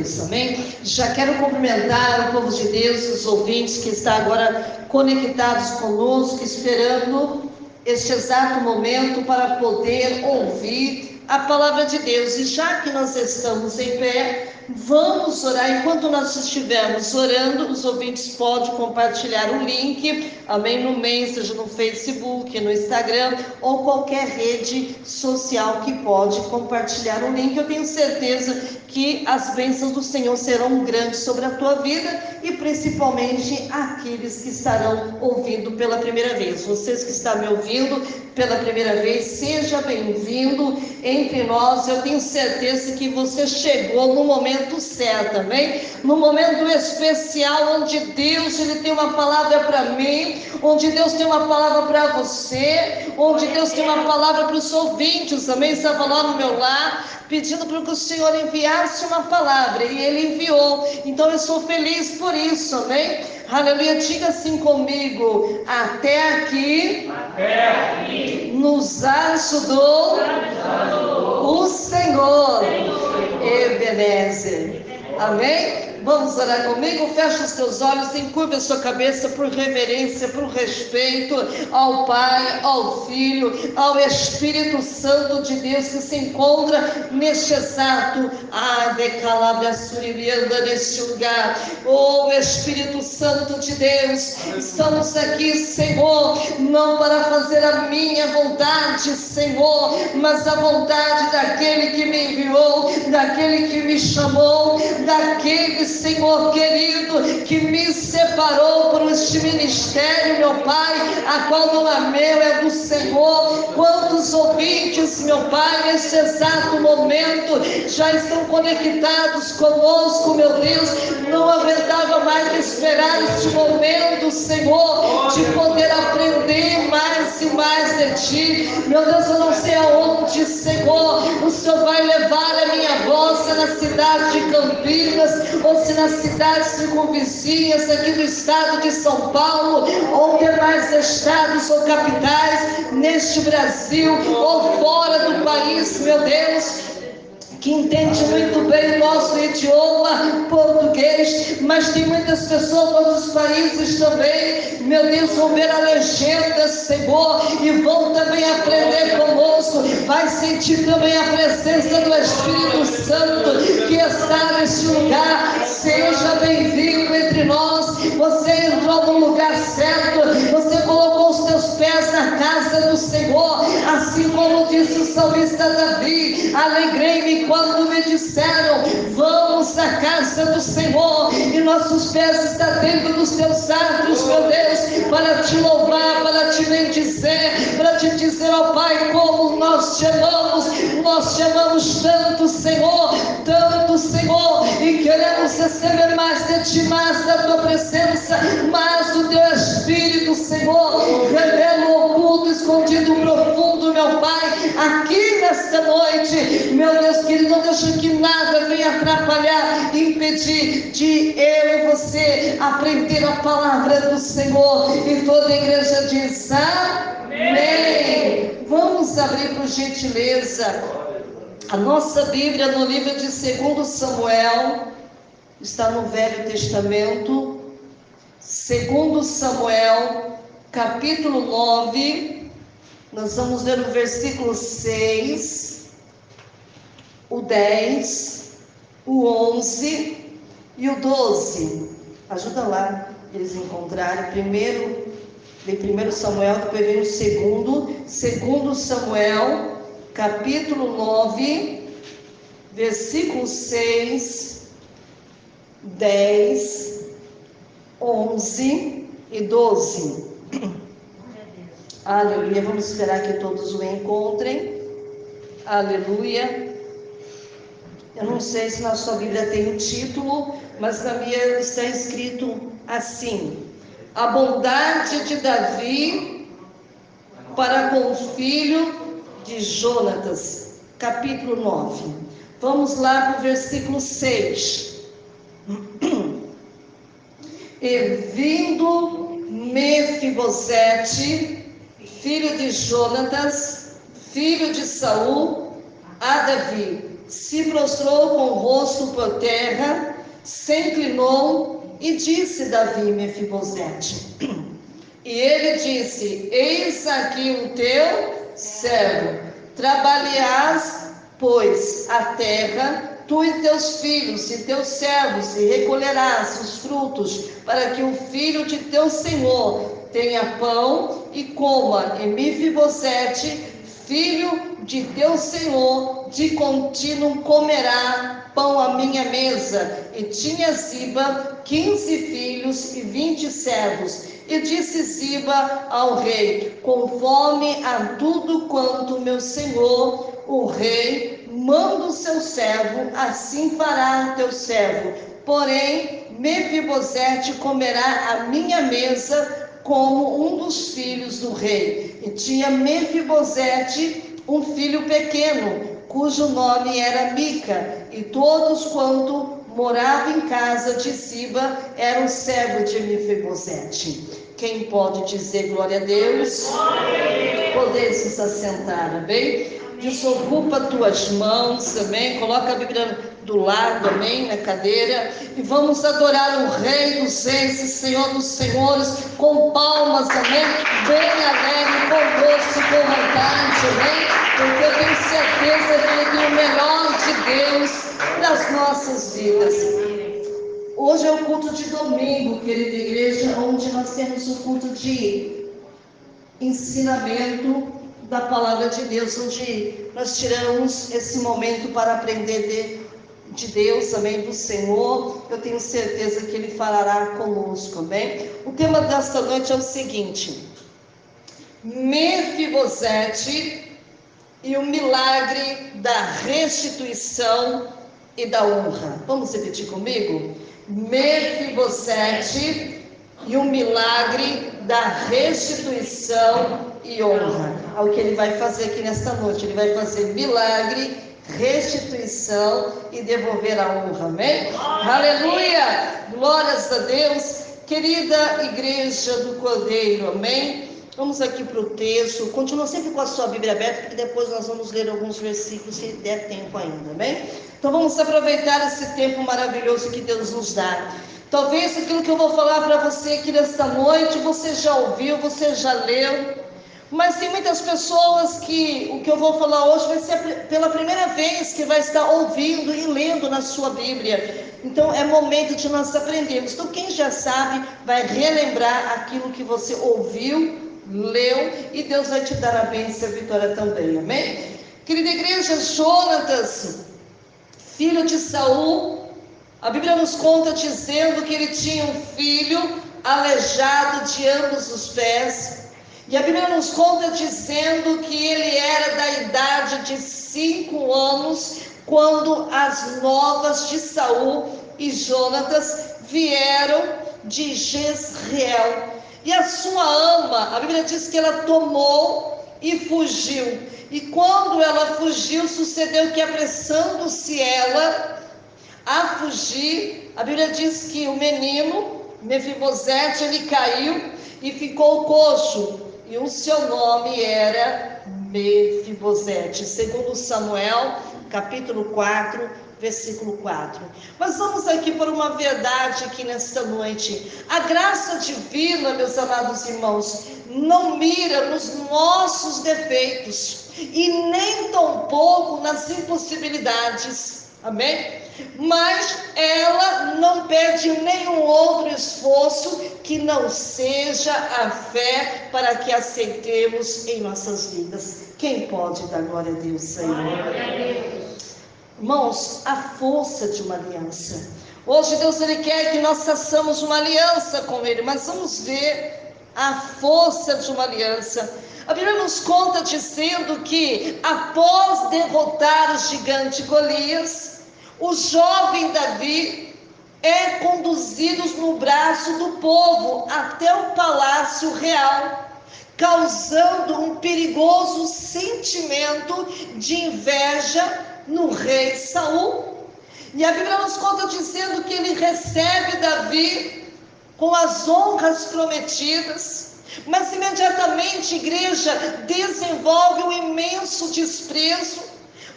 Deus, amém? Já quero cumprimentar o povo de Deus, os ouvintes que estão agora conectados conosco, esperando este exato momento para poder ouvir a palavra de Deus. E já que nós estamos em pé, vamos orar. Enquanto nós estivermos orando, os ouvintes podem compartilhar o link, amém, no Messenger, no Facebook, no Instagram ou qualquer rede social que pode compartilhar o link. Eu tenho certeza que as bênçãos do Senhor serão grandes sobre a tua vida e principalmente aqueles que estarão ouvindo pela primeira vez. Vocês que estão me ouvindo pela primeira vez, seja bem-vindo entre nós. Eu tenho certeza que você chegou no momento certo, amém? No momento especial onde Deus ele tem uma palavra para mim, onde Deus tem uma palavra para você, onde Deus tem uma palavra para os ouvintes, amém? Estava lá no meu lar pedindo para que o Senhor enviasse uma palavra, e Ele enviou. Então eu sou feliz por isso, amém? Aleluia, diga assim comigo: até aqui nos ajudou o Senhor Ebenezer, amém? Vamos orar comigo? Fecha os teus olhos, encurva a sua cabeça por reverência, por respeito ao Pai, ao Filho, ao Espírito Santo de Deus que se encontra neste exato neste lugar. Oh Espírito Santo de Deus, estamos aqui, Senhor, não para fazer a minha vontade, Senhor, mas a vontade daquele que me enviou, daquele que me chamou, daquele, Senhor querido, que me separou por este ministério, meu Pai, a qual não é meu, é do Senhor. Quantos ouvintes, meu Pai, neste exato momento já estão conectados conosco, meu Deus, não aguentava mais esperar este momento, Senhor, de poder aprender mais e mais de Ti. Meu Deus, eu não sei aonde, Senhor, o Senhor vai levar a minha voz, se na cidade de Campinas, ou se nas cidades circunvizinhas aqui do estado de São Paulo, ou demais estados ou capitais neste Brasil, ou fora do país, meu Deus, que entende muito bem o nosso idioma português, mas tem muitas pessoas de outros países também, meu Deus, vão ver a legenda, Senhor, e vão também aprender conosco, vai sentir também a presença do Espírito Santo que está neste lugar. Seja bem-vindo entre nós. Você entrou no lugar certo, você colocou os teus pés na casa do Senhor, assim como disse o salmista Davi: alegrei-me quando me disseram, vamos à casa do Senhor, e nossos pés estão dentro dos teus atos, meu Deus, para te louvar, para te bendizer, para te dizer, ó Pai, como nós te amamos tanto, Senhor, e queremos receber mais de Ti, mais da Tua presença, mais do Teu Espírito, Senhor. Revela o oculto, escondido, profundo, meu Pai, aqui nesta noite, meu Deus querido, não deixa que nada venha atrapalhar, impedir de eu e você aprender a palavra do Senhor. E toda a igreja diz amém. Vamos abrir por gentileza a nossa Bíblia no livro de 2 Samuel, está no Velho Testamento, 2 Samuel, capítulo 9, nós vamos ver o versículo 6, o 10, o 11 e o 12. Ajuda lá eles encontrarem. Primeiro vem 1 Samuel, depois vem o segundo. 2 Samuel, capítulo 9, versículo 6, 10, 11 e 12. Aleluia. Vamos esperar que todos o encontrem. Aleluia. Eu não sei se na sua Bíblia tem um título, mas na minha está escrito assim: a bondade de Davi para com o filho de Jonatas, capítulo 9. Vamos lá para o versículo 6. E vindo Mefibosete, filho de Jonatas, filho de Saul, a Davi, se prostrou com o rosto por terra, se inclinou e disse Davi, Mefibosete. E ele disse: eis aqui o teu servo, trabalharás, pois, a terra, tu e teus filhos e teus servos, e recolherás os frutos, para que o filho de teu senhor tenha pão e coma. E Mefibosete, filho de teu senhor, de contínuo comerá pão à minha mesa. E tinha Ziba 15 filhos e 20 servos. E disse Ziba ao rei: conforme a tudo quanto meu senhor, o rei, manda o seu servo, assim fará teu servo. Porém, Mefibosete comerá à minha mesa como um dos filhos do rei. E tinha Mefibosete um filho pequeno, cujo nome era Mica, e todos quanto moravam em casa de Ziba eram servos de Mefibosete. Quem pode dizer glória a Deus? Podeis se assentar, amém? Desocupa tuas mãos, amém? Coloca a Bíblia do lado, amém? Na cadeira. E vamos adorar o Rei dos Reis e Senhor dos Senhores com palmas, amém? Bem alegre, com gosto, com vontade, amém? Porque eu tenho certeza que Ele tem o melhor de Deus das nossas vidas. Hoje é o culto de domingo, querida igreja, onde nós temos o culto de ensinamento da palavra de Deus, onde nós tiramos esse momento para aprender de Deus, amém, do Senhor. Eu tenho certeza que Ele falará conosco, amém? O tema desta noite é o seguinte: Mefibosete e o milagre da restituição e da honra. Vamos repetir comigo? Mefibosete e o milagre da restituição e honra. É o que ele vai fazer aqui nesta noite. Ele vai fazer milagre, restituição e devolver a honra, amém? Aleluia! Glórias a Deus. Querida igreja do Cordeiro, amém? Vamos aqui para o texto. Continua sempre com a sua Bíblia aberta, porque depois nós vamos ler alguns versículos, se der tempo ainda, amém? Então vamos aproveitar esse tempo maravilhoso que Deus nos dá. Talvez aquilo que eu vou falar para você aqui nesta noite, você já ouviu, você já leu, mas tem muitas pessoas que o que eu vou falar hoje vai ser pela primeira vez que vai estar ouvindo e lendo na sua Bíblia. Então é momento de nós aprendermos. Então quem já sabe vai relembrar aquilo que você ouviu, leu, e Deus vai te dar a bênção e a vitória também, amém? Querida igreja, Jonatas, filho de Saul, a Bíblia nos conta dizendo que ele tinha um filho aleijado de ambos os pés, e a Bíblia nos conta dizendo que ele era da idade de 5 anos, quando as novas de Saul e Jonatas vieram de Jezreel. E a sua ama, a Bíblia diz que ela tomou e fugiu. E quando ela fugiu, sucedeu que, apressando-se ela a fugir, a Bíblia diz que o menino, Mefibosete, ele caiu e ficou coxo. E o seu nome era Mefibosete, segundo Samuel, capítulo 4, versículo 4. Mas vamos aqui por uma verdade aqui nesta noite. A graça divina, meus amados irmãos, não mira nos nossos defeitos e nem tampouco nas impossibilidades, amém? Mas ela não pede nenhum outro esforço que não seja a fé para que aceitemos em nossas vidas. Quem pode dar glória a Deus, Senhor? Irmãos, a força de uma aliança. Hoje Deus ele quer que nós façamos uma aliança com Ele, mas vamos ver a força de uma aliança. A Bíblia nos conta dizendo que após derrotar o gigante Golias, o jovem Davi é conduzido no braço do povo até o palácio real, causando um perigoso sentimento de inveja no rei Saul. E a Bíblia nos conta dizendo que ele recebe Davi com as honras prometidas, mas imediatamente a igreja desenvolve um imenso desprezo,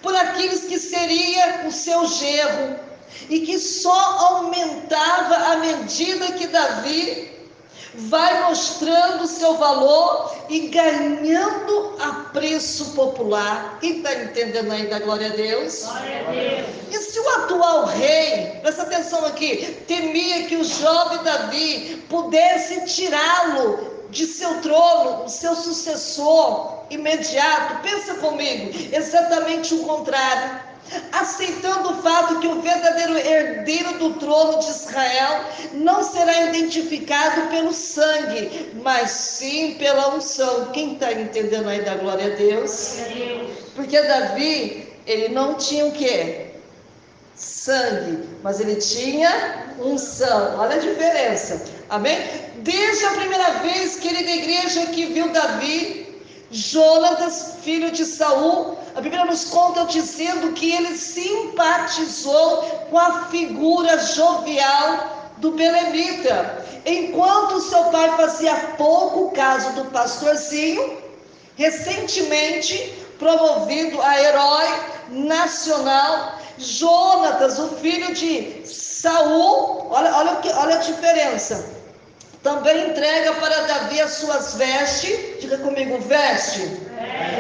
por aqueles que seria o seu genro, e que só aumentava à medida que Davi vai mostrando seu valor e ganhando apreço popular. Quem está entendendo aí da glória a Deus? Glória a Deus. E se o atual rei, presta atenção aqui, temia que o jovem Davi pudesse tirá-lo de seu trono, o seu sucessor imediato, pensa comigo, exatamente o contrário. Aceitando o fato que o verdadeiro herdeiro do trono de Israel não será identificado pelo sangue, mas sim pela unção. Quem está entendendo aí da glória a Deus? Porque Davi, ele não tinha o quê? Sangue, mas ele tinha unção. Olha a diferença, amém? Desde a primeira vez, querida igreja, que viu Davi, Jonatas, filho de Saul, a Bíblia nos conta dizendo que ele simpatizou com a figura jovial do belemita. Enquanto seu pai fazia pouco caso do pastorzinho, recentemente promovido a herói nacional, Jonatas, o filho de Saul, olha a diferença, também entrega para Davi as suas vestes. Diga comigo, veste.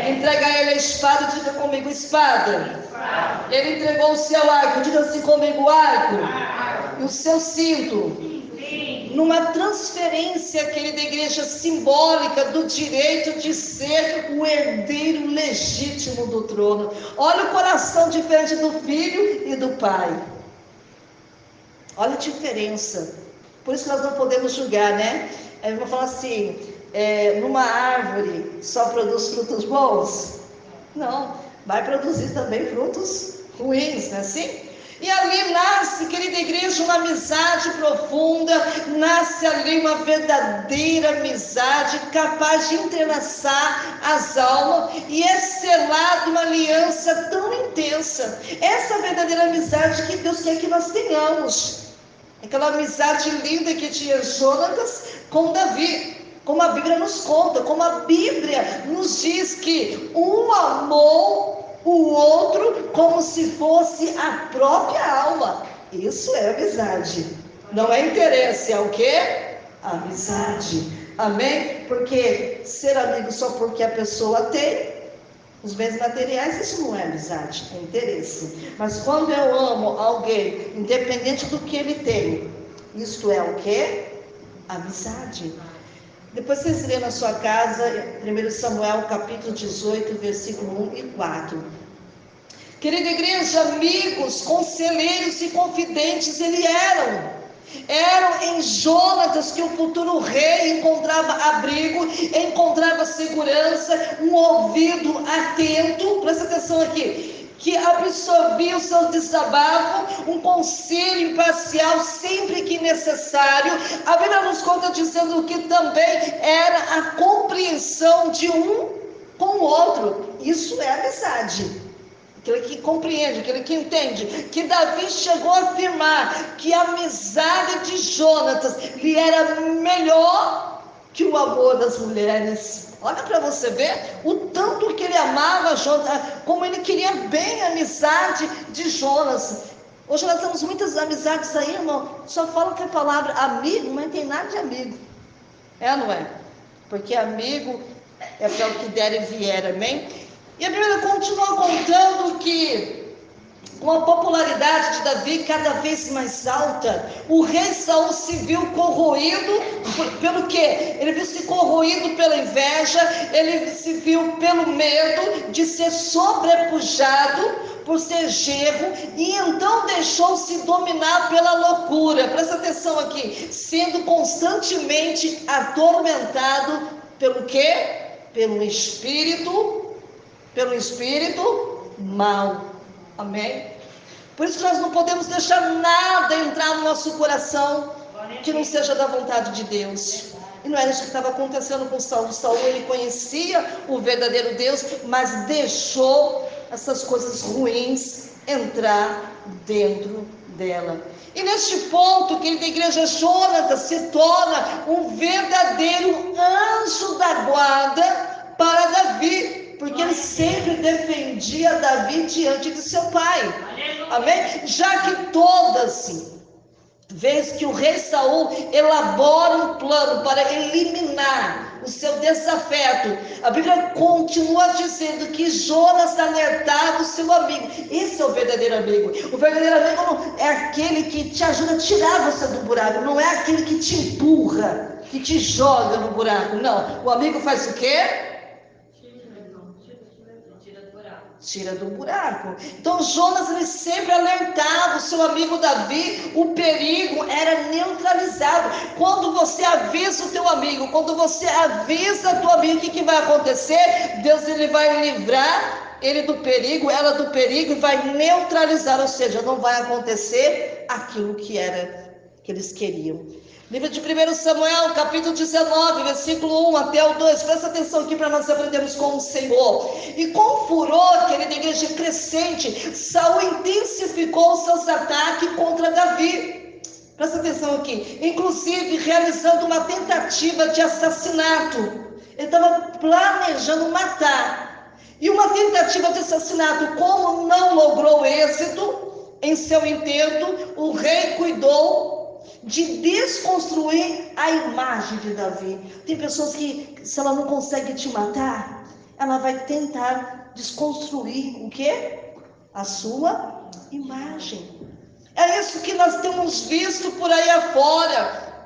Entrega a ele a espada. Diga comigo, espada. Ele entregou o seu arco. Diga assim comigo, arco. E o seu cinto. Numa transferência, querida igreja, simbólica do direito de ser o herdeiro legítimo do trono. Olha o coração diferente do filho e do pai. Olha a diferença. Por isso que nós não podemos julgar, né? Eu vou falar assim, numa árvore só produz frutos bons? Não, vai produzir também frutos ruins, não é assim? E ali nasce, querida igreja, uma amizade profunda, nasce ali uma verdadeira amizade capaz de entrelaçar as almas, e é selada uma aliança tão intensa. Essa verdadeira amizade que Deus quer que nós tenhamos. Aquela amizade linda que tinha Jonatas com Davi, como a Bíblia nos conta, como a Bíblia nos diz que um amou o outro como se fosse a própria alma. Isso é amizade, não é interesse, é o quê? Amizade, amém? Porque ser amigo só porque a pessoa tem os bens materiais, isso não é amizade, é interesse. Mas quando eu amo alguém, independente do que ele tem, isto é o quê? Amizade. Depois vocês lêem na sua casa, 1 Samuel capítulo 18, versículo 1 e 4. Querida igreja, amigos, conselheiros e confidentes ele eram em Jonatas que o futuro rei encontrava abrigo, encontrava segurança, um ouvido atento, presta atenção aqui, que absorvia o seu desabafo, um conselho imparcial sempre que necessário. A Bíblia nos conta dizendo que também era a compreensão de um com o outro. Isso é amizade. Aquele que compreende, aquele que entende, que Davi chegou a afirmar que a amizade de Jonatas lhe era melhor que o amor das mulheres. Olha para você ver o tanto que ele amava Jonatas, como ele queria bem a amizade de Jonatas. Hoje nós temos muitas amizades aí, irmão, só falam que a palavra amigo, mas não tem nada de amigo. É ou não é? Porque amigo é para o que der e vier, amém? E a Bíblia continua contando que, com a popularidade de Davi cada vez mais alta, o rei Saul se viu corroído pelo quê? Ele viu se corroído pela inveja, ele se viu pelo medo de ser sobrepujado por ser genro, e então deixou-se dominar pela loucura. Presta atenção aqui, sendo constantemente atormentado pelo quê? Pelo espírito mal, amém? Por isso que nós não podemos deixar nada entrar no nosso coração que não seja da vontade de Deus. E não era isso que estava acontecendo com Saul. Saul, ele conhecia o verdadeiro Deus, mas deixou essas coisas ruins entrar dentro dela. E neste ponto, querida igreja, Jonatas se torna um verdadeiro anjo da guarda para Davi, porque ele sempre defendia Davi diante de seu pai. Amém? Já que todas vezes que o rei Saul elabora um plano para eliminar o seu desafeto, a Bíblia continua dizendo que Jonas alertava o seu amigo. Esse é o verdadeiro amigo. O verdadeiro amigo é aquele que te ajuda a tirar você do buraco, não é aquele que te empurra, que te joga no buraco. Não, o amigo faz o quê? Tira do buraco. Então Jonas, ele sempre alertava o seu amigo Davi. O perigo era neutralizado. Quando você avisa o teu amigo, quando você avisa a tua amiga, o que vai acontecer? Deus, ele vai livrar ele do perigo, ela do perigo, e vai neutralizar, ou seja, não vai acontecer aquilo que eles queriam. Livro de 1 Samuel, capítulo 19, versículo 1 até o 2. Presta atenção aqui para nós aprendermos com o Senhor. E com furor, querida igreja, crescente, Saul intensificou os seus ataques contra Davi. Presta atenção aqui. Inclusive, realizando uma tentativa de assassinato. Ele estava planejando matar. E uma tentativa de assassinato, como não logrou êxito em seu intento, o rei cuidou de desconstruir a imagem de Davi. Tem pessoas que, se ela não consegue te matar, ela vai tentar desconstruir o quê? A sua imagem. É isso que nós temos visto por aí afora,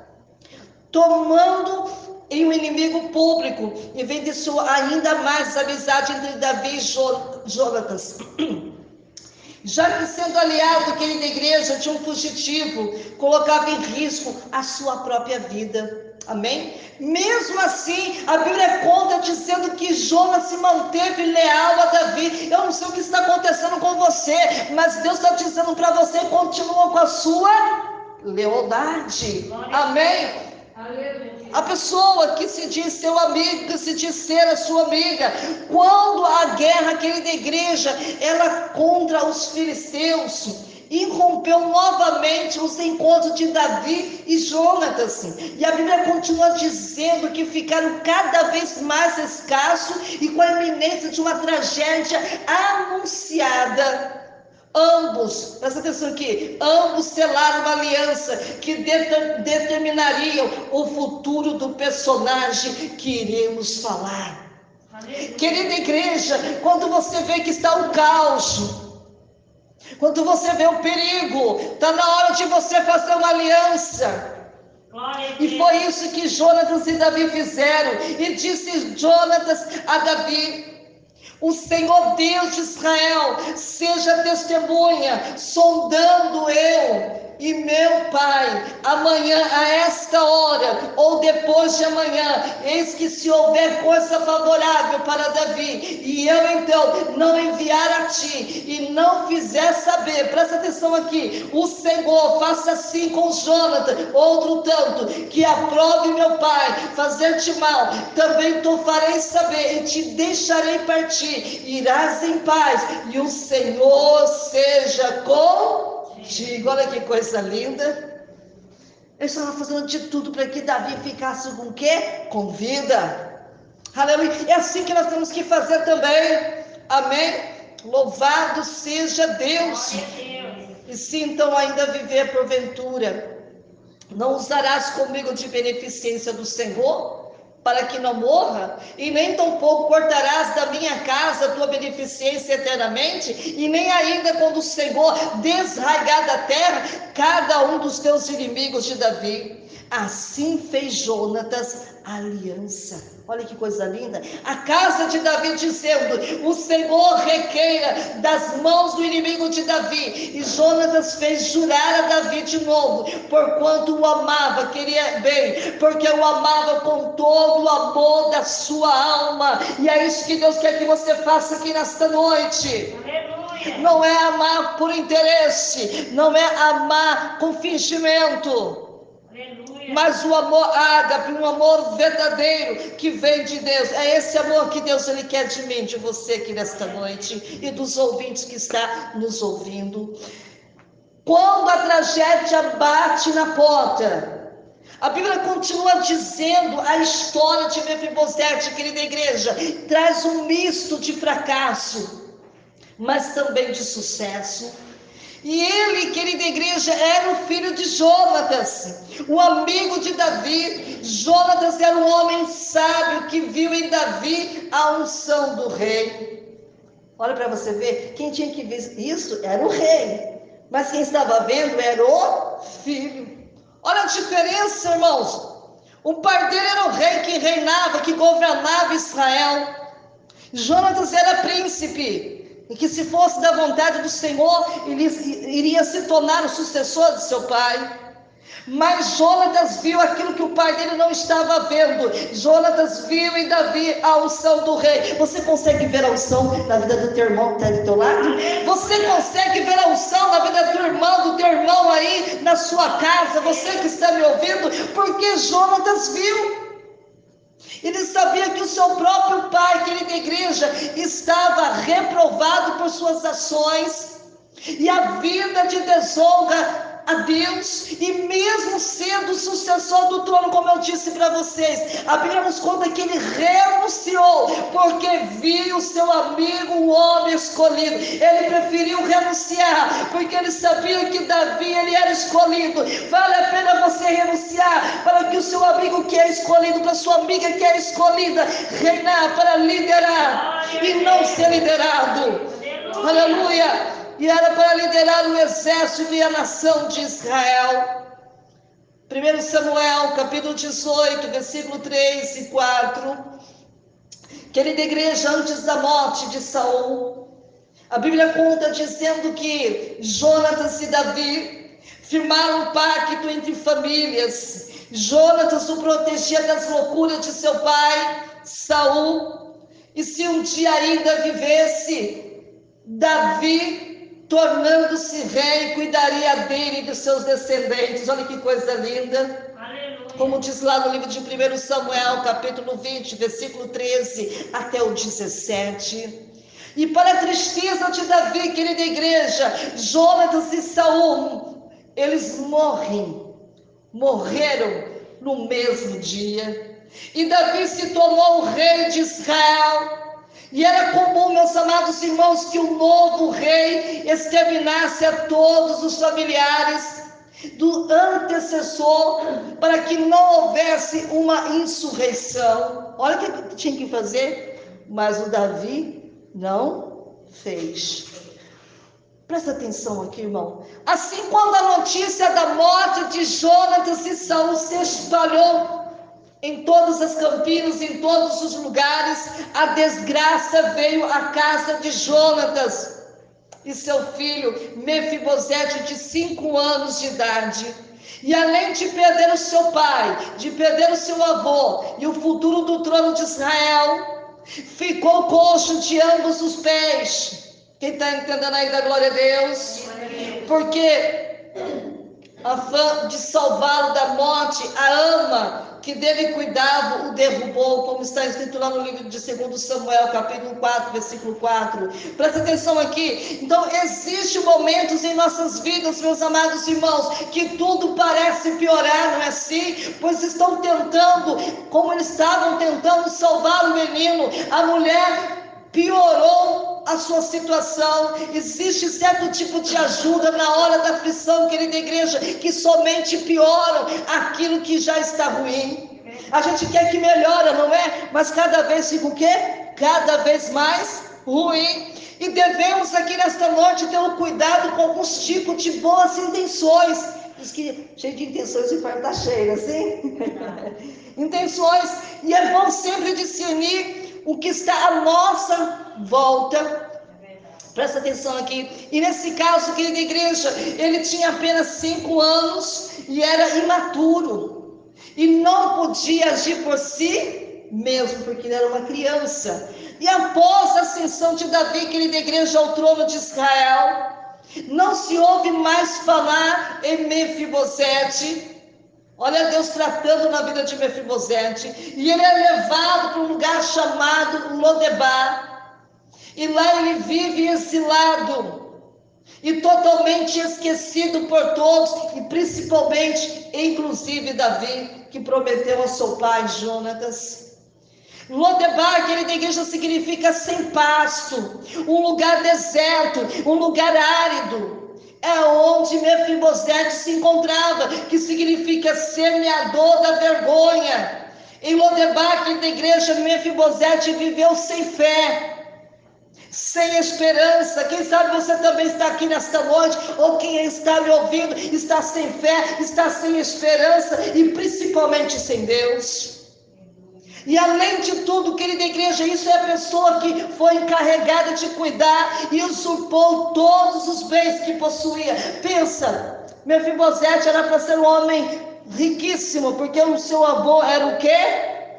tomando em um inimigo público, e vem disso ainda mais a amizade entre Davi e Jonatas. Já que, sendo aliado, querida igreja, de um fugitivo, colocava em risco a sua própria vida. Amém? Mesmo assim, a Bíblia conta dizendo que Jonas se manteve leal a Davi. Eu não sei o que está acontecendo com você, mas Deus está dizendo para você: continua com a sua lealdade. Amém? A pessoa que se diz seu amigo, que se diz ser a sua amiga, quando a guerra, querida igreja, ela contra os filisteus, irrompeu novamente os encontros de Davi e Jonatas. E a Bíblia continua dizendo que ficaram cada vez mais escassos e com a iminência de uma tragédia anunciada. Ambos, presta atenção aqui, ambos selaram uma aliança que determinaria o futuro do personagem que iremos falar. Querida igreja, quando você vê que está o caos, quando você vê o perigo, está na hora de você fazer uma aliança. E foi isso que Jonatas e Davi fizeram. E disse Jonatas a Davi: o Senhor Deus de Israel seja testemunha, sondando eu e meu pai, amanhã a esta hora, ou depois de amanhã, eis que se houver coisa favorável para Davi, e eu então não enviar a ti, e não fizer saber, presta atenção aqui, o Senhor faça assim com Jonathan, outro tanto, que aprove meu pai, fazer-te mal, também tu farei saber, e te deixarei partir, irás em paz, e o Senhor seja contigo. Olha que coisa linda. Eles estavam fazendo de tudo para que Davi ficasse com o quê? Com vida. Aleluia. É assim que nós temos que fazer também. Amém? Louvado seja Deus. E se então ainda viver porventura, não usarás comigo de beneficência do Senhor, para que não morra, e nem tampouco cortarás da minha casa a tua beneficência eternamente, e nem ainda quando o Senhor desraigar da terra cada um dos teus inimigos de Davi. Assim fez Jonatas aliança. Olha que coisa linda. A casa de Davi dizendo: o Senhor requeira das mãos do inimigo de Davi. E Jonatas fez jurar a Davi de novo, porquanto o amava, queria bem, porque o amava com todo o amor da sua alma. E é isso que Deus quer que você faça aqui nesta noite. Não é amar por interesse, não é amar com fingimento, mas o amor ágape, um amor verdadeiro que vem de Deus. É esse amor que Deus ele quer de mim, de você aqui nesta noite e dos ouvintes que está nos ouvindo. Quando a tragédia bate na porta, A Bíblia continua dizendo a história de Mefibosete, querida igreja, traz um misto de fracasso, mas também de sucesso. E ele, querida igreja, era o filho de Jonatas, o amigo de Davi. Jonatas era um homem sábio que viu em Davi a unção do rei. Olha para você ver, quem tinha que ver isso era o rei, mas quem estava vendo era o filho. Olha a diferença, irmãos. O pai dele era o rei que reinava, que governava Israel. Jonatas era príncipe, e que se fosse da vontade do Senhor, ele iria se tornar o sucessor de seu pai. Mas Jonatas viu aquilo que o pai dele não estava vendo. Jonatas viu em Davi a unção do rei. Você consegue ver a unção na vida do teu irmão que está do teu lado? Você consegue ver a unção na vida do teu irmão aí na sua casa? Você que está me ouvindo? Porque Jonatas viu. Ele sabia que o seu próprio pai, querida igreja, estava reprovado por suas ações e a vida de desonra a Deus, e mesmo sendo sucessor do trono, como eu disse para vocês, a Bíblia nos conta que ele renunciou, porque viu o seu amigo, o homem escolhido. Ele preferiu renunciar, porque ele sabia que Davi, ele era escolhido. Vale a pena você renunciar, para que o seu amigo que é escolhido, para a sua amiga que é escolhida, reinar, para liderar, e não ser liderado. Aleluia! E era para liderar o exército e a nação de Israel. 1 Samuel, capítulo 18, versículo 3 e 4. Querida igreja, antes da morte de Saul, a Bíblia conta dizendo que Jonatas e Davi firmaram um pacto entre famílias. Jonatas o protegia das loucuras de seu pai, Saul. E se um dia ainda vivesse, Davi, tornando-se rei, cuidaria dele e dos seus descendentes. Olha que coisa linda. Aleluia. Como diz lá no livro de 1 Samuel, capítulo 20, versículo 13 até o 17. E para a tristeza de Davi, querida igreja, Jonatas e Saul, eles morreram no mesmo dia. E Davi se tornou o rei de Israel. E era comum, meus amados irmãos, que o novo rei exterminasse a todos os familiares do antecessor, para que não houvesse uma insurreição. Olha o que tinha que fazer, mas o Davi não fez. Presta atenção aqui, irmão. Assim, quando a notícia da morte de Jonatas e Saul se espalhou em todas as campinas, em todos os lugares, a desgraça veio à casa de Jonatas e seu filho Mefibosete, de 5 anos de idade. E além de perder o seu pai, de perder o seu avô e o futuro do trono de Israel, ficou coxo de ambos os pés. Quem está entendendo aí da glória a Deus? Porque a fã de salvá-lo da morte, a ama que dele cuidava, o derrubou, como está escrito lá no livro de 2 Samuel, capítulo 4, versículo 4. Presta atenção aqui. Então, existem momentos em nossas vidas, meus amados irmãos, que tudo parece piorar, não é assim? Pois estão tentando, como eles estavam tentando salvar o menino, a mulher piorou a sua situação. Existe certo tipo de ajuda na hora da aflição, querida igreja, que somente pioram aquilo que já está ruim. A gente quer que melhore, não é? Mas cada vez fica o quê? Cada vez mais ruim. E devemos aqui nesta noite ter um cuidado com alguns tipos de boas intenções. Diz que cheio de intenções, o inferno está cheio, assim? Intenções. E é bom sempre discernir o que está à nossa volta. Presta atenção aqui. E nesse caso, querida igreja, ele tinha apenas 5 anos e era imaturo. E não podia agir por si mesmo, porque ele era uma criança. E após a ascensão de Davi, querida igreja, ao trono de Israel, não se ouve mais falar em Mefibosete. Olha Deus tratando na vida de Mefibosete. E ele é levado para um lugar chamado Lodebar. E lá ele vive exilado. e totalmente esquecido por todos, e principalmente, inclusive Davi, que prometeu ao seu pai Jonatas. Lodebar, querida igreja, significa sem pasto, um lugar deserto, um lugar árido. É onde Mefibosete se encontrava, que significa semeador da vergonha. Em Lodebar, querida igreja, Mefibosete viveu sem fé, sem esperança. Quem sabe você também está aqui nesta noite, ou quem está me ouvindo, está sem fé, está sem esperança e principalmente sem Deus. E além de tudo, querida igreja, isso é a pessoa que foi encarregada de cuidar e usurpou todos os bens que possuía. Pensa, Mefibosete era para ser um homem riquíssimo, porque o seu avô era o quê?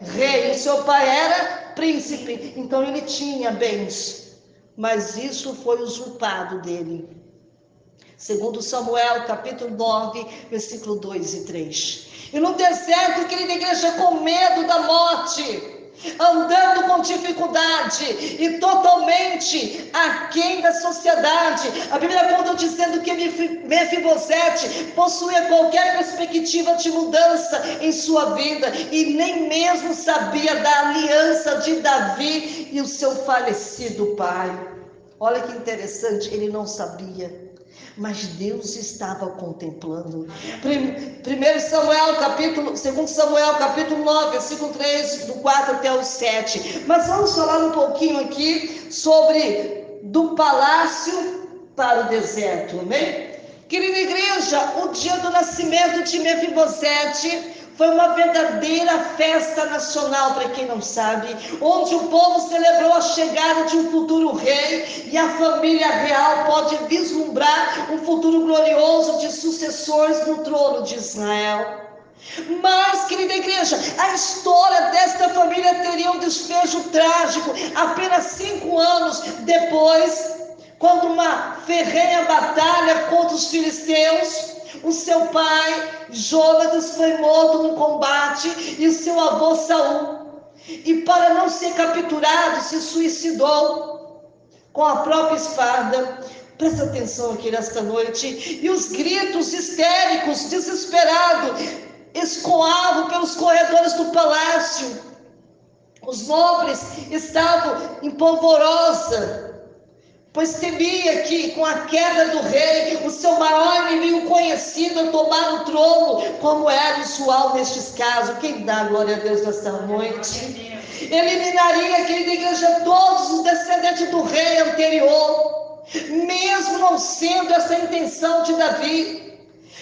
Rei, o seu pai era príncipe, então ele tinha bens, mas isso foi usurpado dele. Segundo Samuel, capítulo 9, versículo 2 e 3. E no deserto, querida igreja, com medo da morte, andando com dificuldade e totalmente aquém da sociedade. A Bíblia conta dizendo que Mefibosete possuía qualquer perspectiva de mudança em sua vida e nem mesmo sabia da aliança de Davi e o seu falecido pai. Olha que interessante, ele não sabia. Mas Deus estava contemplando. 2 Samuel capítulo 9, versículo 3, do 4 até o 7. Mas vamos falar um pouquinho aqui sobre do palácio para o deserto, amém? Querida igreja, o dia do nascimento de Mefibosete foi uma verdadeira festa nacional, para quem não sabe, onde o povo celebrou a chegada de um futuro rei, e a família real pode vislumbrar um futuro glorioso de sucessores no trono de Israel. Mas, querida igreja, a história desta família teria um desfecho trágico apenas 5 anos depois, quando uma ferrenha batalha contra os filisteus, o seu pai Jonatas foi morto no combate e o seu avô Saul, e para não ser capturado, se suicidou com a própria espada. Presta atenção aqui nesta noite. E os gritos histéricos, desesperados, escoavam pelos corredores do palácio. Os nobres estavam em polvorosa, pois temia que, com a queda do rei, o seu maior inimigo conhecido tomar o trono, como era usual nestes casos. Quem dá glória a Deus nesta noite? Eliminaria, querida igreja, todos os descendentes do rei anterior, mesmo não sendo essa a intenção de Davi.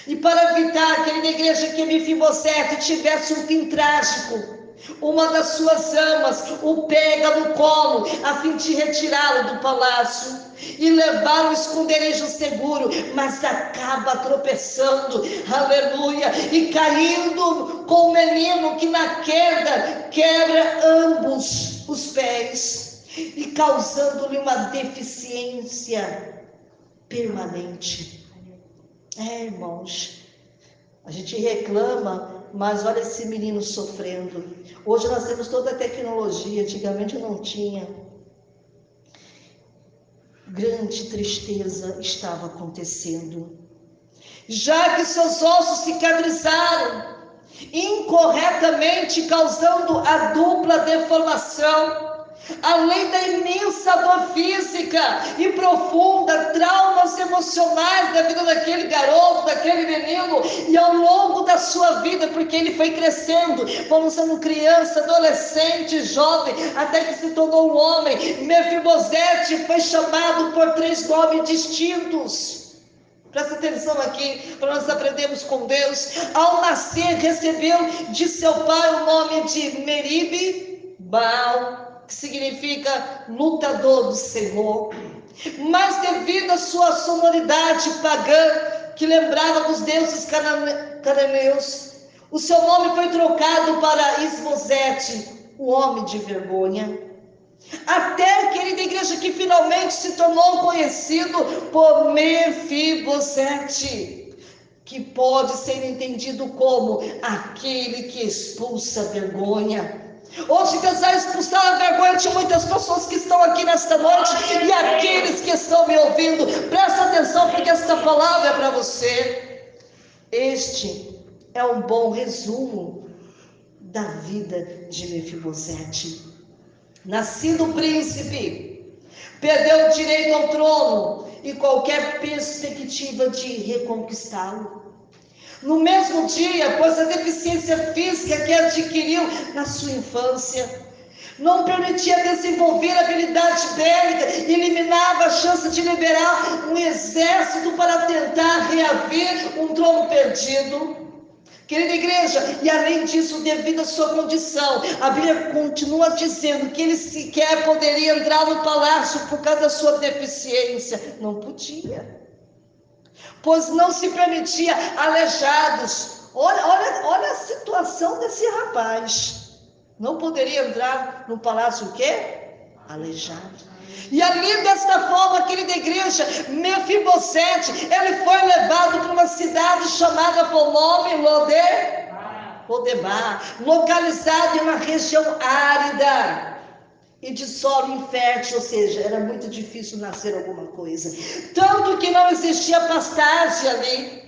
E para evitar, querida igreja, que Mefibosete tivesse um fim trágico, uma das suas amas o pega no colo a fim de retirá-lo do palácio e levá-lo ao esconderijo seguro, mas acaba tropeçando, aleluia, e caindo com o menino, que na queda quebra ambos os pés e causando-lhe uma deficiência permanente. Irmãos, a gente reclama, mas olha esse menino sofrendo. Hoje nós temos toda a tecnologia, antigamente não tinha. Grande tristeza estava acontecendo, já que seus ossos cicatrizaram incorretamente, causando a dupla deformação, além da imensa dor física e profunda, traumas emocionais da vida daquele garoto, daquele menino, e ao longo da sua vida, porque ele foi crescendo, vamos sendo criança, adolescente, jovem, até que se tornou um homem. Mefibosete foi chamado por 3 nomes distintos. Presta atenção aqui, para nós aprendermos com Deus. Ao nascer, recebeu de seu pai o nome de Merib-Baal, que significa lutador do Senhor. Mas devido à sua sonoridade pagã, que lembrava os deuses cananeus, o seu nome foi trocado para Isbosete, o homem de vergonha. Até, querida igreja, que finalmente se tornou conhecido por Mefibosete, que pode ser entendido como aquele que expulsa a vergonha. Hoje Deus vai expulsar a vergonha de muitas pessoas que estão aqui nesta noite e aqueles que estão me ouvindo. Presta atenção, porque esta palavra é para você. Este é um bom resumo da vida de Mefibosete. Nascido príncipe, perdeu o direito ao trono e qualquer perspectiva de reconquistá-lo. No mesmo dia, pois a deficiência física que adquiriu na sua infância não permitia desenvolver habilidade bélica, eliminava a chance de liberar um exército para tentar reaver um trono perdido. Querida igreja, e além disso, devido à sua condição, a Bíblia continua dizendo que ele sequer poderia entrar no palácio por causa da sua deficiência. Não podia, pois não se permitia aleijados. Olha a situação desse rapaz. Não poderia entrar no palácio o quê? Aleijado. E ali, desta forma, querida igreja, Mefibosete, ele foi levado para uma cidade chamada por nome Lodebar, localizada em uma região árida e de solo infértil, ou seja, era muito difícil nascer alguma coisa. Tanto que não existia pastagem ali.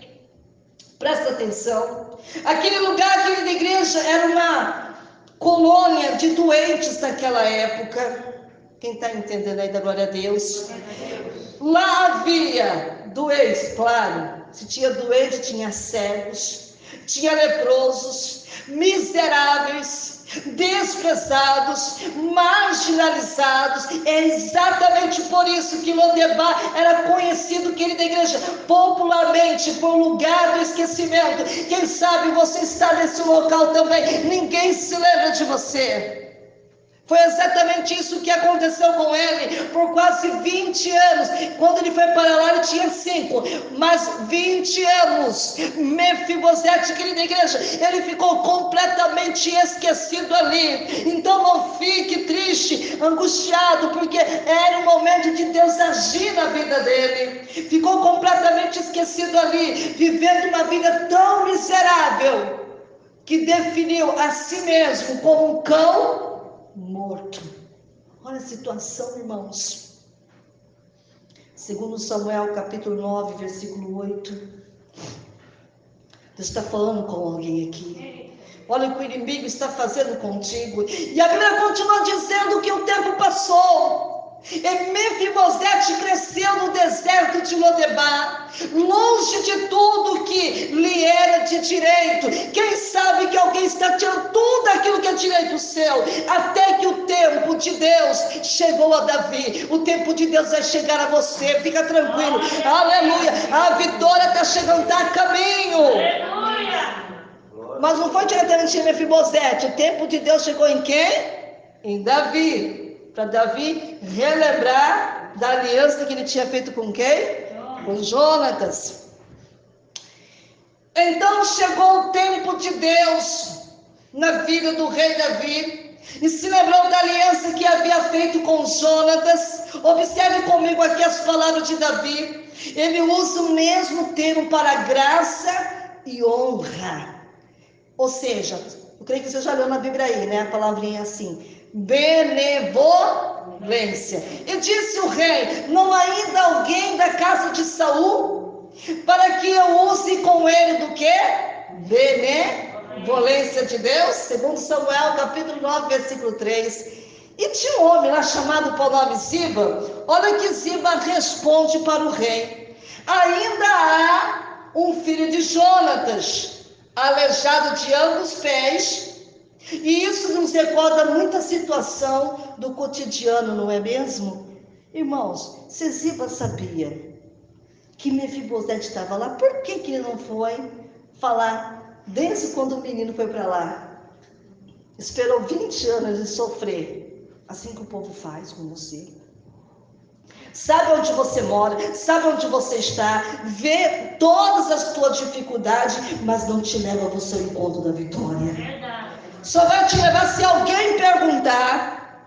Presta atenção. Aquele lugar, querida igreja, era uma colônia de doentes daquela época. Quem está entendendo aí, da glória a Deus? Lá havia doentes, claro. Se tinha doente, tinha cegos, tinha leprosos, miseráveis, desprezados, marginalizados. É exatamente por isso que Lodebar era conhecido, querida igreja, popularmente por lugar do esquecimento. Quem sabe você está nesse local também, ninguém se lembra de você. Foi exatamente isso que aconteceu com ele por quase 20 anos. Quando ele foi para lá, ele tinha 5, mas 20 anos. Mefibosete, querida igreja, ele ficou completamente esquecido ali. Então não fique triste, angustiado, porque era o momento de Deus agir na vida dele. Ficou completamente esquecido ali, vivendo uma vida tão miserável, que definiu a si mesmo como um cão morto. Olha a situação, irmãos. Segundo Samuel, capítulo 9, versículo 8. Deus está falando com alguém aqui. Olha o que o inimigo está fazendo contigo. E a Bíblia continua dizendo que o tempo passou. E Mefibosete cresceu no deserto de Lodebar, longe de tudo que lhe era de direito. Quem sabe que alguém está tirando tudo aquilo que é direito seu, até que o tempo de Deus chegou a Davi. O tempo de Deus vai chegar a você, fica tranquilo. Aleluia, a vitória está chegando, está a caminho. Mas não foi diretamente em Mefibosete. O tempo de Deus chegou em quem? Em Davi. Para Davi relembrar da aliança que ele tinha feito com quem? Com Jonatas. Então chegou o tempo de Deus na vida do rei Davi, e se lembrou da aliança que havia feito com Jonatas. Observe comigo aqui as palavras de Davi. Ele usa o mesmo termo para graça e honra. Ou seja, eu creio que você já leu na Bíblia aí, né? A palavrinha assim: benevolência. E disse o rei: não há ainda alguém da casa de Saul para que eu use com ele do que? Benevolência de Deus. Segundo Samuel, capítulo 9, versículo 3. E tinha um homem lá chamado por nome Ziba. Olha que Ziba responde para o rei: ainda há um filho de Jonatas, aleijado de ambos os pés. E isso nos recorda muita situação do cotidiano, não é mesmo? Irmãos, se Ziba sabia que Mefibosete estava lá, por que ele não foi falar desde quando o menino foi para lá? Esperou 20 anos de sofrer, assim que o povo faz com você. Sabe onde você mora, sabe onde você está, vê todas as tuas dificuldades, mas não te leva ao seu encontro da vitória. Só vai te levar se alguém perguntar.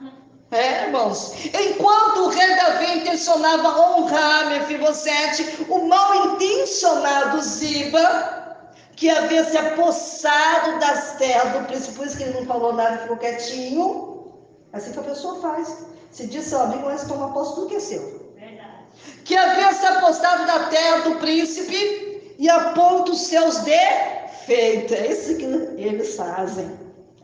Irmãos, enquanto o rei Davi intencionava honrar Mefibosete, o mal intencionado Ziba, que havia se apossado das terras do príncipe, por isso que ele não falou nada, ficou quietinho. Assim que a pessoa faz. Se diz seu amigo, mas toma posse do que é seu. Verdade. Que havia se apossado da terra do príncipe e aponta os seus defeitos. É isso que eles fazem.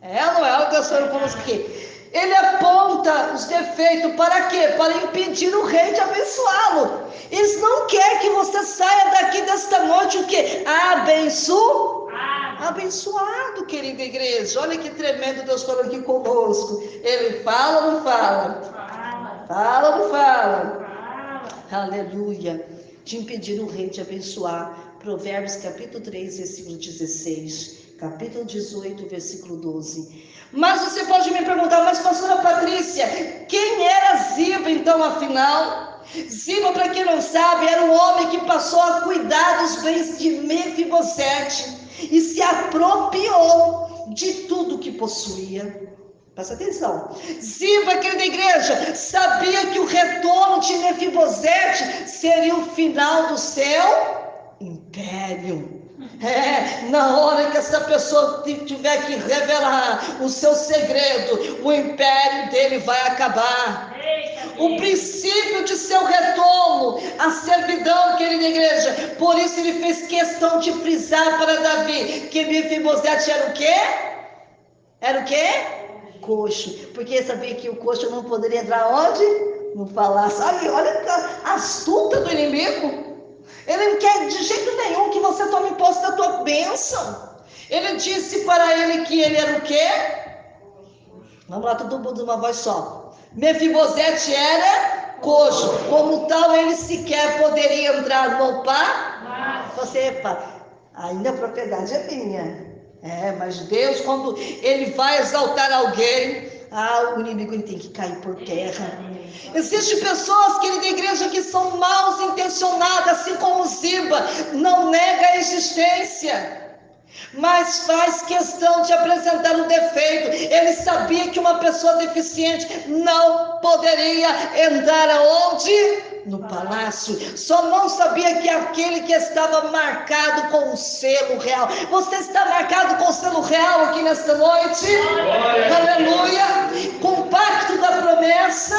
Não é o Deus falando conosco aqui. Ele aponta os defeitos para quê? Para impedir o rei de abençoá-lo. Eles não querem que você saia daqui desta noite o quê? Abençoado, querida igreja. Olha que tremendo Deus falando aqui conosco. Ele fala ou não fala? Fala ou não fala? Aleluia. De impedir o rei de abençoar. Provérbios capítulo 3, versículo 16. Capítulo 18, versículo 12. Mas você pode me perguntar, mas pastora Patrícia, quem era Ziba então afinal? Ziba, para quem não sabe, era um homem que passou a cuidar dos bens de Mefibosete e se apropriou de tudo que possuía. Presta atenção. Ziba, querida igreja, sabia que o retorno de Mefibosete seria o final do seu império. Na hora que essa pessoa tiver que revelar o seu segredo, o império dele vai acabar. O princípio de seu retorno, a servidão, querida igreja. Por isso ele fez questão de frisar para Davi que Mefibosete era o quê? Era o quê? Coxo. Porque sabia que o coxo não poderia entrar onde? No palácio. Olha a astuta do inimigo. Ele não quer de jeito nenhum que você tome posse da tua bênção. Ele disse para ele que ele era o quê? Vamos lá, todo mundo de uma voz só. Mefibosete era coxo. Como tal, ele sequer poderia entrar no palácio. Você, ainda a propriedade é minha. Mas Deus, quando ele vai exaltar alguém, o inimigo tem que cair por terra. Existem pessoas, querida igreja, que são mal intencionadas, assim como Ziba, não nega a existência, mas faz questão de apresentar um defeito. Ele sabia que uma pessoa deficiente não poderia entrar aonde? No palácio. Só não sabia que aquele que estava marcado com o selo real. Você está marcado com o selo real aqui nesta noite? Aleluia! Com o pacto da promessa.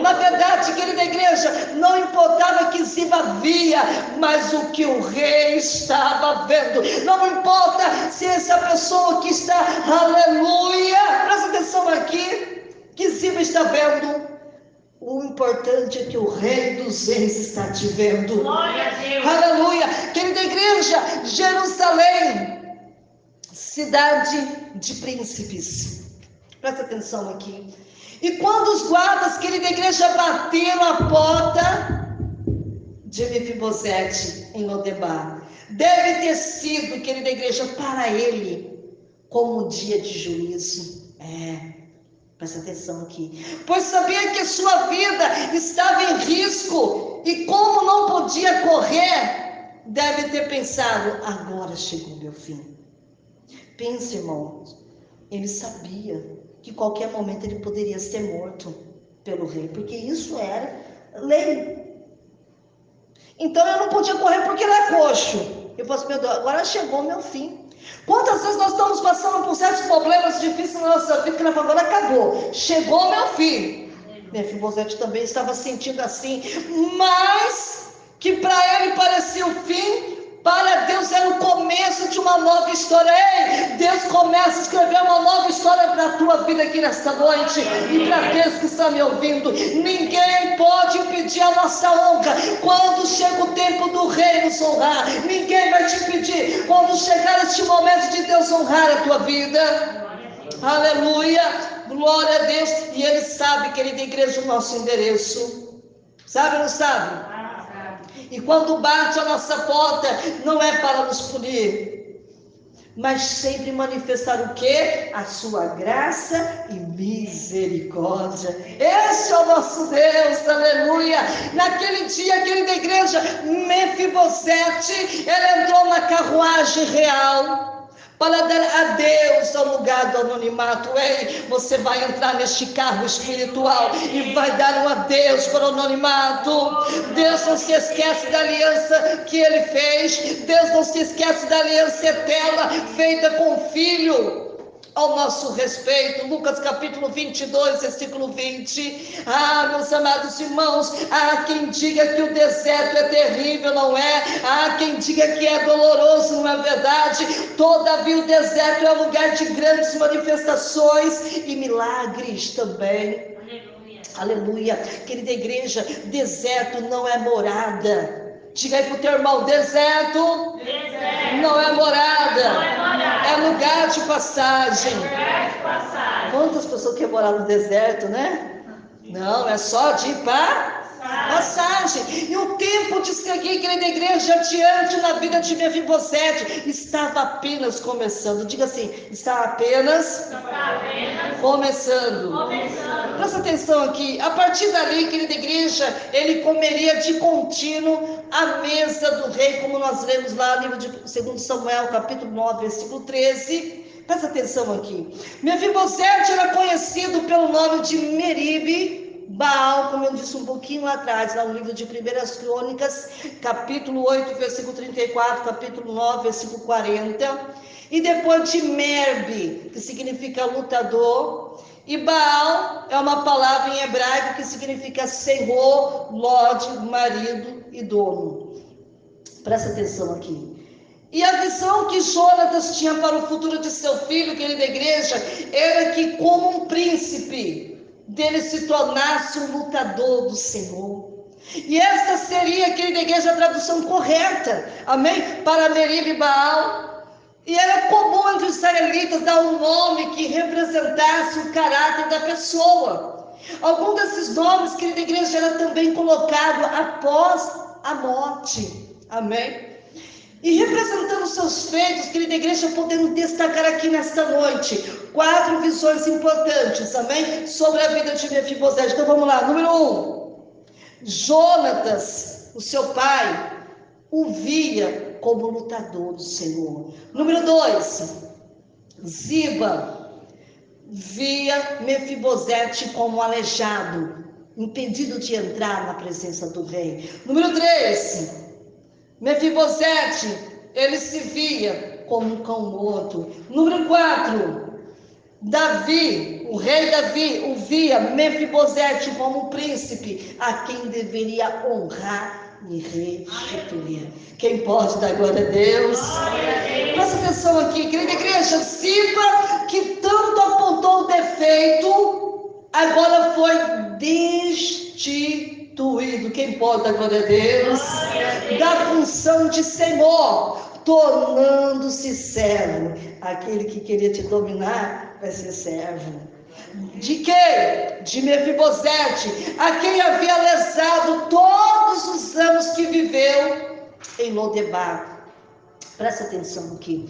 Na verdade, querida igreja, não importava que Ziba via, mas o que o rei estava vendo. Não importa se essa pessoa que está, aleluia, presta atenção aqui, que Ziba está vendo. O importante é que o rei dos reis está te vendo. Glória a Deus. Aleluia. Querida igreja, Jerusalém, cidade de príncipes. Presta atenção aqui. E quando os guardas, querida igreja, bateram a porta de Mefibosete em Lodebar, deve ter sido, querida igreja, para ele como um dia de juízo. Presta atenção aqui. Pois sabia que sua vida estava em risco e como não podia correr, deve ter pensado, agora chegou meu fim. Pense, irmãos, ele sabia que qualquer momento ele poderia ser morto pelo rei, porque isso era lei. Então eu não podia correr porque ele é coxo. Eu falei assim, meu Deus, agora chegou meu fim. Quantas vezes nós estamos passando por certos problemas difíceis na nossa vida, que nós falamos, agora acabou, chegou meu fim. Mefibosete também estava sentindo assim, mas que para ele parecia o fim, para Deus era o começo de uma nova história. Ei, Deus começa a escrever uma nova história para a tua vida aqui nesta noite. E para aqueles que estão me ouvindo, ninguém pode impedir a nossa honra. Quando chega o tempo do rei nos honrar, ninguém vai te impedir. Quando chegar este momento de Deus honrar a tua vida, aleluia, glória a Deus. E ele sabe, querida igreja, o nosso endereço. Sabe ou não sabe? E quando bate a nossa porta, não é para nos punir, mas sempre manifestar o quê? A sua graça e misericórdia. Esse é o nosso Deus, aleluia. Naquele dia, querida igreja, Mefibosete, ele entrou na carruagem real para dar adeus ao lugar guardado o anonimato. Ei, você vai entrar neste carro espiritual e vai dar um adeus para o anonimato. Deus não se esquece da aliança que Ele fez. Deus não se esquece da aliança eterna feita com o Filho ao nosso respeito. Lucas capítulo 22, versículo 20. Meus amados irmãos, há quem diga que o deserto é terrível, não é? Há quem diga que é doloroso, não é verdade? Todavia o deserto é lugar de grandes manifestações e milagres também. Aleluia. Querida igreja, deserto não é morada. Diga aí pro teu irmão, deserto não é morada, é lugar de passagem. Quantas pessoas querem morar no deserto, né? Não, é só de passagem. E o tempo de seguir, querida igreja, adiante na vida de Mefibosete estava apenas começando. Diga assim, estava apenas começando. Presta atenção aqui. A partir dali, querida igreja, ele comeria de contínuo a mesa do rei, como nós lemos lá no livro de 2 Samuel, capítulo 9, versículo 13. Presta atenção aqui. Mefibosete era conhecido pelo nome de Meribe Baal, como eu disse um pouquinho lá atrás, lá no livro de 1 Crônicas, capítulo 8, versículo 34, capítulo 9, versículo 40. E depois de Merbe, que significa lutador. E Baal é uma palavra em hebraico que significa senhor, lorde, marido e dono. Presta atenção aqui. E a visão que Jonatas tinha para o futuro de seu filho, querida igreja, era que como um príncipe, dele se tornasse um lutador do Senhor. E essa seria, querida igreja, a tradução correta, amém? Para Meribe Baal. E era comum entre os israelitas dar um nome que representasse o caráter da pessoa. Algum desses nomes, querida igreja, era também colocado após a morte, amém? E representando seus feitos, querida igreja, podemos destacar aqui nesta noite 4 visões importantes, amém? Sobre a vida de Mefibosete. Então vamos lá, número 1. Jonatas, o seu pai, o via como lutador do Senhor. Número 2. Ziba via Mefibosete como aleijado, impedido de entrar na presença do rei. Número 3. Mefibosete, ele se via como um cão morto. Número 4. Davi, o rei Davi, o via Mefibosete como um príncipe a quem deveria honrar e restituir. Quem pode dar glória a Deus? Presta atenção aqui, querida igreja. Ziba, que tanto apontou o defeito, agora foi destituído. Quem pode dar glória a Deus? Da função de senhor, tornando-se servo. Aquele que queria te dominar vai ser servo. De quem? De Mefibosete, a quem havia lesado todos os anos que viveu em Lodebar. Presta atenção aqui.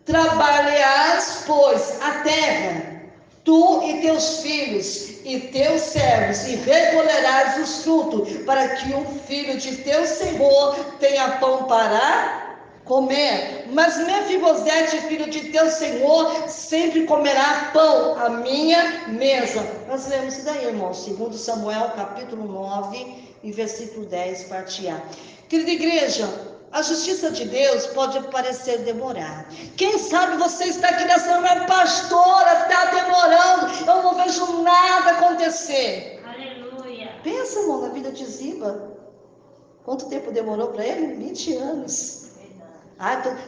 Trabalharás, pois, a terra, tu e teus filhos e teus servos, e recolherás os frutos, para que o filho de teu senhor tenha pão para comer. Mas Mefibosete, filho de teu senhor, sempre comerá pão à minha mesa. Nós lemos isso daí, irmãos, 2 Samuel, capítulo 9, e versículo 10, parte A. Querida igreja, a justiça de Deus pode parecer demorar. Quem sabe você está aqui nessa manhã, pastora, está demorando, eu não vejo nada acontecer. Aleluia. Pensa, irmão, na vida de Ziba. Quanto tempo demorou para ele? 20 anos.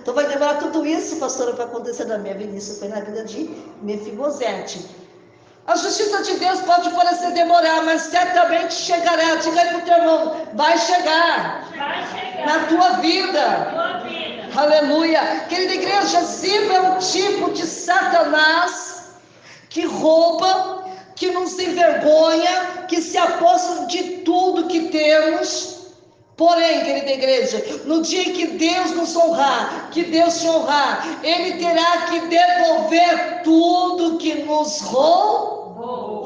Então vai demorar tudo isso, pastora, para acontecer na minha vida. Isso foi na vida de Mefibosete. A justiça de Deus pode parecer demorar, mas certamente chegará. Diga aí para o teu irmão, vai chegar na tua vida. Aleluia. Querida igreja, Ziba é um tipo de Satanás que rouba, que nos envergonha, que se aposta de tudo que temos. Porém, querida igreja, no dia em que Deus nos honrar, que Deus te honrar, Ele terá que devolver tudo que nos roubou.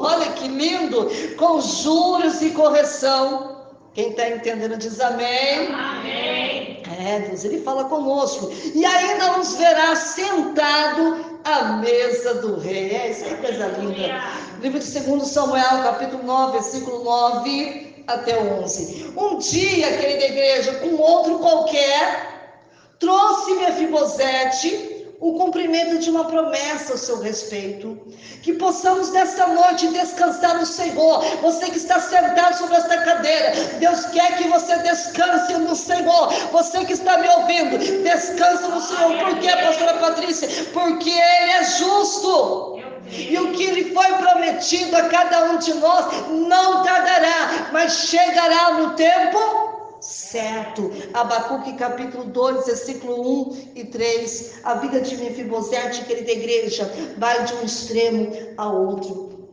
Olha que lindo, com juros e correção. Quem está entendendo diz amém. Amém. Deus, Ele fala conosco. E ainda nos verá sentado a mesa do rei. Isso é coisa linda. Livro de 2 Samuel, capítulo 9, versículo 9 até 11. Um dia, querida igreja, com outro qualquer, trouxe Mefibosete o cumprimento de uma promessa a seu respeito. Que possamos nesta noite descansar no Senhor. Você que está sentado sobre esta cadeira, Deus quer que você descanse no Senhor. Você que está me ouvindo, descanse no Senhor. Por quê, pastora Patrícia? Porque Ele é justo. E o que lhe foi prometido a cada um de nós não tardará, mas chegará no tempo certo. Abacuque capítulo 2, versículo 1 e 3. A vida de Mefibosete, querida igreja, vai de um extremo ao outro.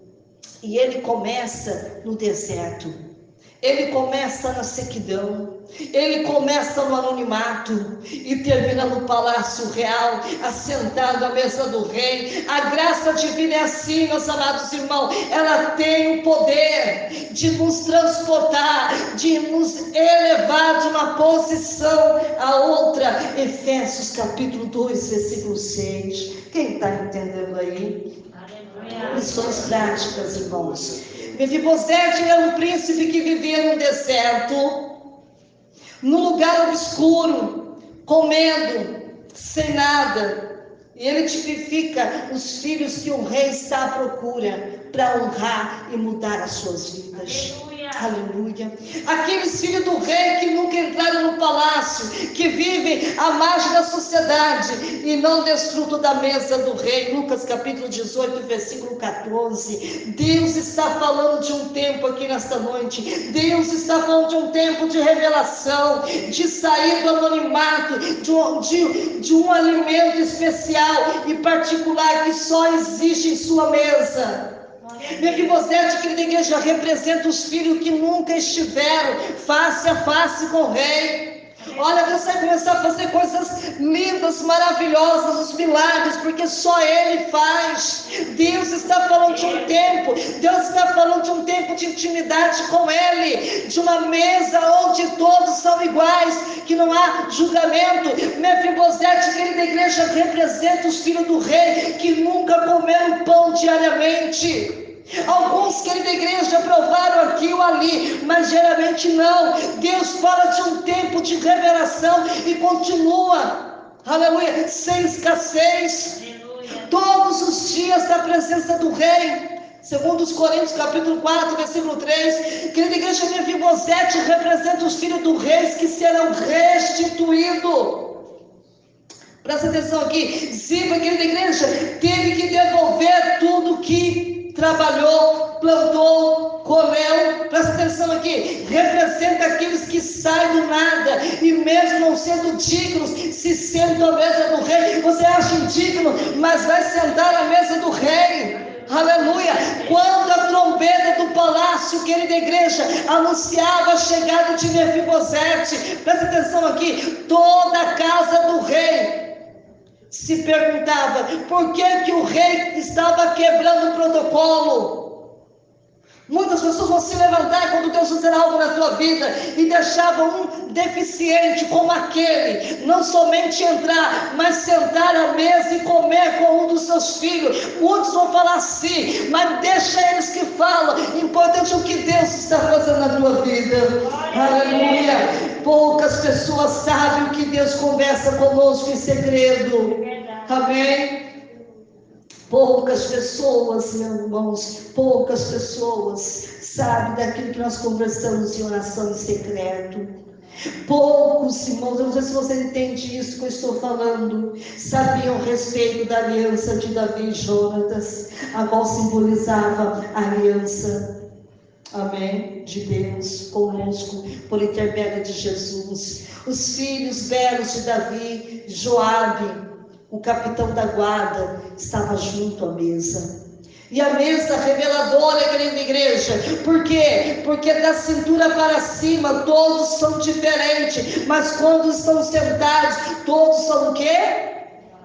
E ele começa no deserto. Ele começa na sequidão, ele começa no anonimato e termina no palácio real, assentado à mesa do rei. A graça divina é assim, meus amados irmãos, ela tem o poder de nos transportar, de nos elevar de uma posição a outra. Efésios capítulo 2, versículo 6. Quem está entendendo aí? Lições práticas, irmãos. Mefibosete era um príncipe que vivia no deserto, num lugar obscuro, comendo, sem nada. E ele tipifica os filhos que o rei está à procura para honrar e mudar as suas vidas. Aleluia. Aqueles filhos do rei que nunca entraram no palácio, que vivem à margem da sociedade e não desfrutam da mesa do rei. Lucas capítulo 18, versículo 14. Deus está falando de um tempo aqui nesta noite. Deus está falando de um tempo de revelação, de sair do anonimato, de um alimento especial e particular que só existe em sua mesa. Mefibosete, querida igreja, representa os filhos que nunca estiveram face a face com o rei. Olha, Deus vai começar a fazer coisas lindas, maravilhosas, os milagres, porque só Ele faz. Deus está falando de um tempo, Deus está falando de um tempo de intimidade com Ele, de uma mesa onde todos são iguais, que não há julgamento. Mefibosete, querida igreja, representa os filhos do rei que nunca comeram pão diariamente. Alguns, querida igreja, provaram aqui ou ali, mas geralmente não. Deus fala de um tempo de revelação e continua, aleluia, sem escassez, todos os dias da presença do rei. Segundo os Coríntios capítulo 4, versículo 3, querida igreja, Mefibosete representa os filhos do rei que serão restituídos. Presta atenção aqui. Ziba, querida igreja, teve que devolver tudo que trabalhou, plantou, comeu. Presta atenção aqui. Representa aqueles que saem do nada e mesmo não sendo dignos, se sentam à mesa do rei. Você acha indigno, mas vai sentar à mesa do rei. Aleluia. Quando a trombeta do palácio, querida igreja, anunciava a chegada de Mefibosete, presta atenção aqui, toda a casa do rei se perguntava por que o rei estava quebrando o protocolo. Muitas pessoas vão se levantar quando Deus fizer algo na tua vida e deixavam um deficiente como aquele não somente entrar, mas sentar à mesa e comer com um dos seus filhos. Muitos vão falar assim, mas deixa eles que falam. Importante é o que Deus está fazendo na tua vida. Aleluia. Poucas pessoas sabem o que Deus conversa conosco em segredo. Amém? Poucas pessoas, meus irmãos, poucas pessoas sabem daquilo que nós conversamos em oração em secreto. Poucos, irmãos, eu não sei se você entende isso que eu estou falando, sabiam a respeito da aliança de Davi e Jonatas, a qual simbolizava a aliança, amém, de Deus conosco, por intermédio de Jesus. Os filhos belos de Davi, Joabe, o capitão da guarda, estava junto à mesa. E a mesa reveladora, querida igreja. Por quê? Porque da cintura para cima todos são diferentes, mas quando estão sentados, todos são o quê?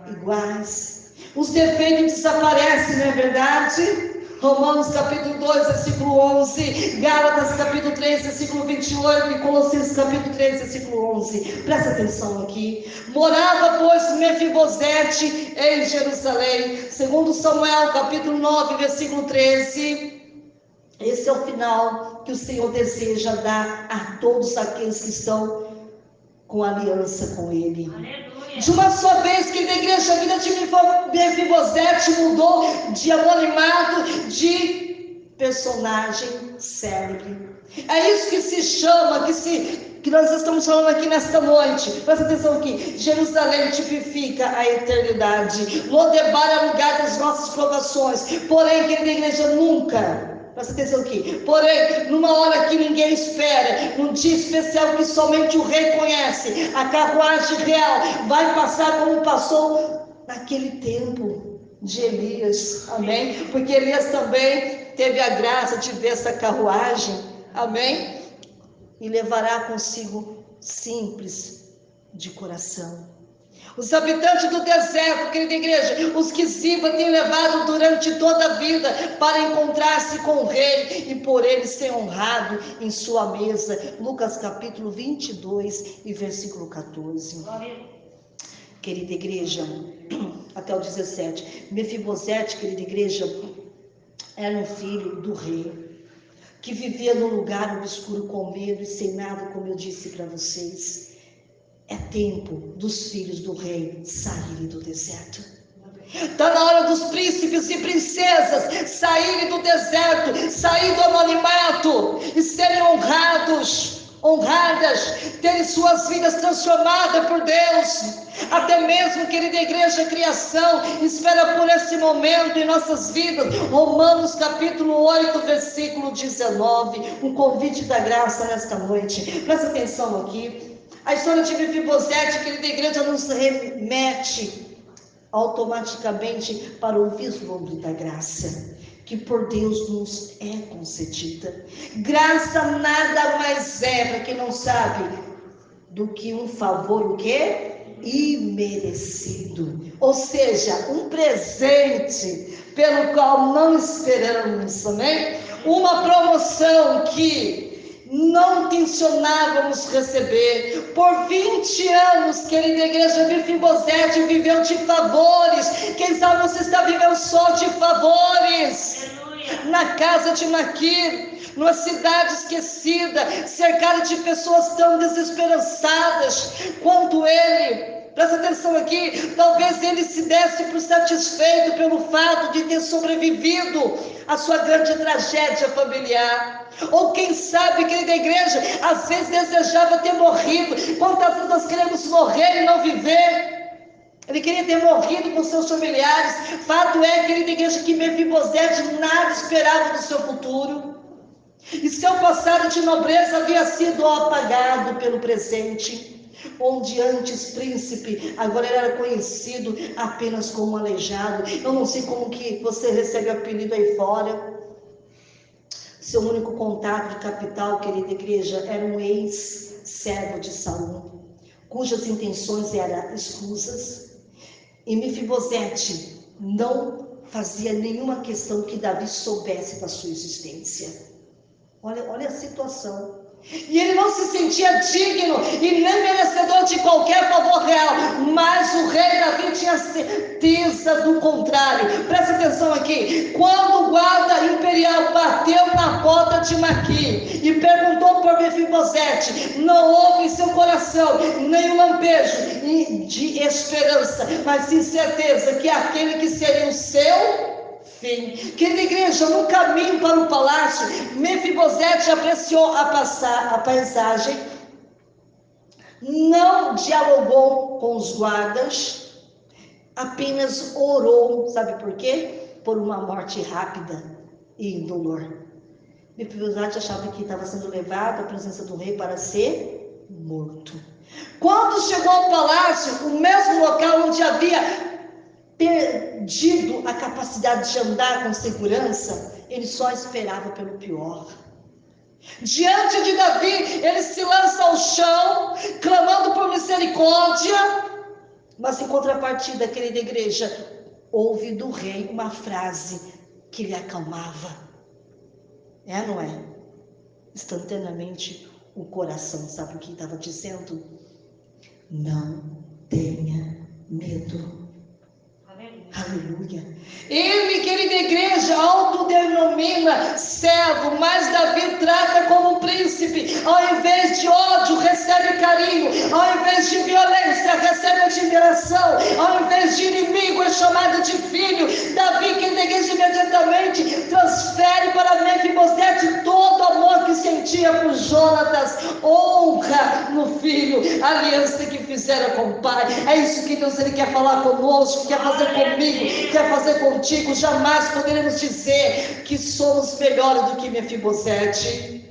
Iguais. Os defeitos desaparecem, não é verdade? Romanos capítulo 2, versículo 11, Gálatas capítulo 3, versículo 28 e Colossenses capítulo 3, versículo 11. Presta atenção aqui. Morava, pois, Mefibosete em Jerusalém, segundo Samuel capítulo 9, versículo 13. Esse é o final que o Senhor deseja dar a todos aqueles que estão com aliança com Ele. Aleluia. De uma só vez, que da igreja, a vida de Mefibosete mudou de anonimato, de personagem célebre. É isso que se chama, que nós estamos falando aqui nesta noite. Presta atenção aqui. Jerusalém tipifica a eternidade. Lodebar é lugar das nossas provações. Porém, querida igreja, nunca... Presta atenção aqui. Porém, numa hora que ninguém espera, num dia especial que somente o rei conhece, a carruagem real vai passar como passou naquele tempo de Elias. Amém? Porque Elias também teve a graça de ver essa carruagem. Amém? E levará consigo simples de coração. Os habitantes do deserto, querida igreja, os que Ziba tem levado durante toda a vida para encontrar-se com o rei e por ele ser honrado em sua mesa. Lucas capítulo 22 e versículo 14. Querida igreja, até o 17. Mefibosete, querida igreja, era um filho do rei, que vivia num lugar obscuro com medo e sem nada, como eu disse para vocês. É tempo dos filhos do rei saírem do deserto. Está na hora dos príncipes e princesas saírem do deserto, sair do anonimato e serem honradas, terem suas vidas transformadas por Deus. Até mesmo, querida igreja, a criação espera por esse momento em nossas vidas. Romanos capítulo 8, versículo 19, um convite da graça nesta noite. Presta atenção aqui. A história de Mefibosete, querida igreja, nos remete automaticamente para o vislumbre da graça que por Deus nos é concedida. Graça nada mais é, para quem não sabe, do que um favor, o quê? Imerecido. Ou seja, um presente pelo qual não esperamos, amém? Uma promoção que não intencionávamos receber. Por 20 anos, querida igreja, Mefibosete viveu de favores. Quem sabe você está vivendo só de favores. Aleluia. Na casa de Maquir, numa cidade esquecida, cercada de pessoas tão desesperançadas quanto ele. Presta atenção aqui, talvez ele se desse por satisfeito pelo fato de ter sobrevivido à sua grande tragédia familiar. Ou quem sabe, querida igreja, às vezes desejava ter morrido. Quantas vezes nós queremos morrer e não viver? Ele queria ter morrido com seus familiares. Fato é, querida igreja, que Mefibosete nada esperava do seu futuro. E seu passado de nobreza havia sido apagado pelo presente. Onde antes príncipe, agora ele era conhecido apenas como aleijado. Eu não sei como que você recebe apelido aí fora. Seu único contato de capital, querida igreja, era um ex-servo de Saul, cujas intenções eram escusas. E Mefibosete não fazia nenhuma questão que Davi soubesse da sua existência. Olha a situação. E ele não se sentia digno e nem merecedor de qualquer favor real, mas o rei Davi tinha certeza do contrário. Presta atenção aqui. Quando o guarda imperial bateu na porta de Maquir e perguntou por Mefibosete, não houve em seu coração nenhum lampejo de esperança, mas sim certeza que aquele que seria o seu fim. Querida igreja, no caminho para o palácio, Mefibosete apreciou a paisagem, não dialogou com os guardas, apenas orou. Sabe por quê? Por uma morte rápida e indolor. Mefibosete achava que estava sendo levado à presença do rei para ser morto. Quando chegou ao palácio, o mesmo local onde havia perdido a capacidade de andar com segurança, ele só esperava pelo pior. Diante de Davi, ele se lança ao chão, clamando por misericórdia, mas em contrapartida, querida igreja, ouve do rei uma frase que lhe acalmava. É, não é? Instantaneamente o coração, sabe o que estava dizendo? Não tenha medo. Aleluia. Ele, querida igreja, autodenomina servo, mas Davi trata como um príncipe. Ao invés de ódio, recebe carinho. Ao invés de violência, recebe admiração. Ao invés de inimigo, é chamado de filho. Davi, querida igreja, imediatamente transfere para Mefibosete todo o amor que sentia por Jonatas. Honra no filho, a aliança que fizeram com o pai. É isso que Deus ele quer falar conosco, quer fazer comigo, quer fazer contigo. Jamais poderemos dizer que somos melhores do que Mefibosete.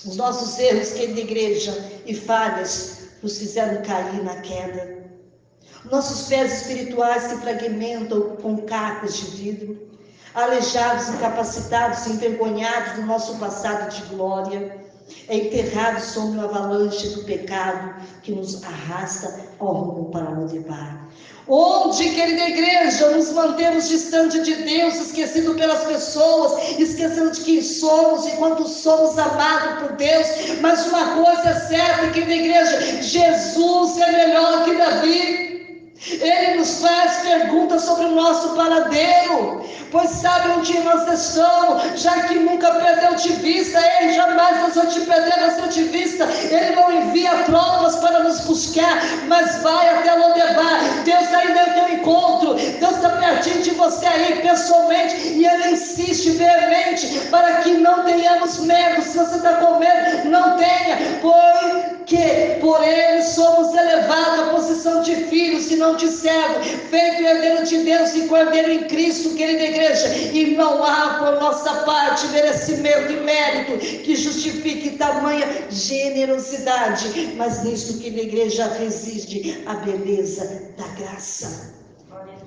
Os nossos erros, querida igreja, e falhas nos fizeram cair na queda. Nossos pés espirituais se fragmentam com cacos de vidro, aleijados, incapacitados, envergonhados do nosso passado de glória, enterrados sob uma avalanche do pecado que nos arrasta ao rumo para Lodebar. Onde, querida igreja, nos mantemos distante de Deus, esquecido pelas pessoas, esquecendo de quem somos e quanto somos amados por Deus. Mas uma coisa é certa, querida igreja, Jesus é melhor que Davi. Ele nos faz perguntas sobre o nosso paradeiro, pois sabe onde nós estamos, já que nunca perdeu de vista. Ele jamais nos vai te perder de vista. Ele não envia tropas para nos buscar, mas vai até Lodebar. Deus está aí no teu encontro, Deus está pertinho de você aí pessoalmente, e Ele insiste veemente para que não tenhamos medo. Se você está com medo, não tenha, porque por Ele somos elevados à posição de filhos e não de servo, feito herdeiro de Deus e cordeiro em Cristo, querida igreja, e não há por nossa parte merecimento e mérito que justifique tamanha generosidade, mas nisto que na igreja reside a beleza da graça.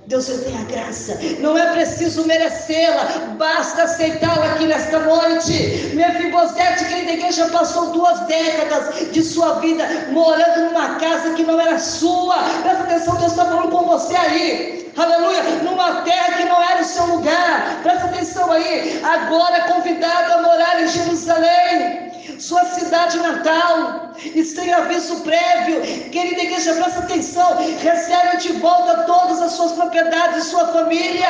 Deus tem a graça, não é preciso merecê-la, basta aceitá-la aqui nesta noite. Mefibosete, querida igreja, passou 2 décadas de sua vida morando numa casa que não era sua. Presta atenção, Deus está falando com você aí, aleluia, numa terra que não era o seu lugar. Presta atenção aí, agora convidado a morar em Jerusalém, sua cidade natal, e sem aviso prévio. Querida igreja, presta atenção, recebe de volta todas as suas propriedades e sua família,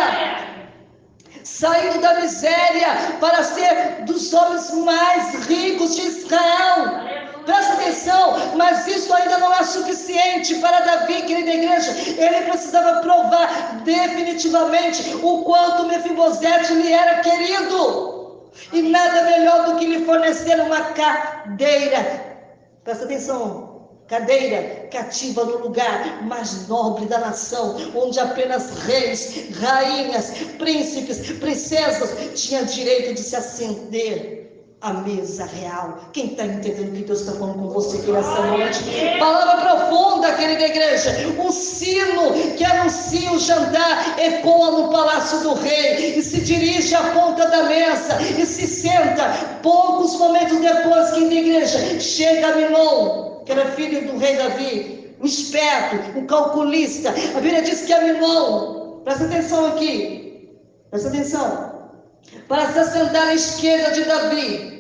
saindo da miséria para ser dos homens mais ricos de Israel. Presta atenção, mas isso ainda não é suficiente para Davi, querida igreja. Ele precisava provar definitivamente o quanto Mefibosete lhe era querido. E nada melhor do que lhe fornecer uma cadeira. Presta atenção, cadeira cativa no lugar mais nobre da nação, onde apenas reis, rainhas, príncipes, princesas tinham direito de se assentar à mesa real. Quem está entendendo o que Deus está falando com você aqui nessa noite? Palavra profunda, querida igreja. O sino que anuncia o jantar ecoa no palácio do rei e se dirige à ponta da mesa e se senta. Poucos momentos depois, querida igreja, chega Amnon, que era filho do rei Davi, um esperto, um calculista. A Bíblia diz que Amnon, presta atenção aqui, presta atenção, para se assentar à esquerda de Davi,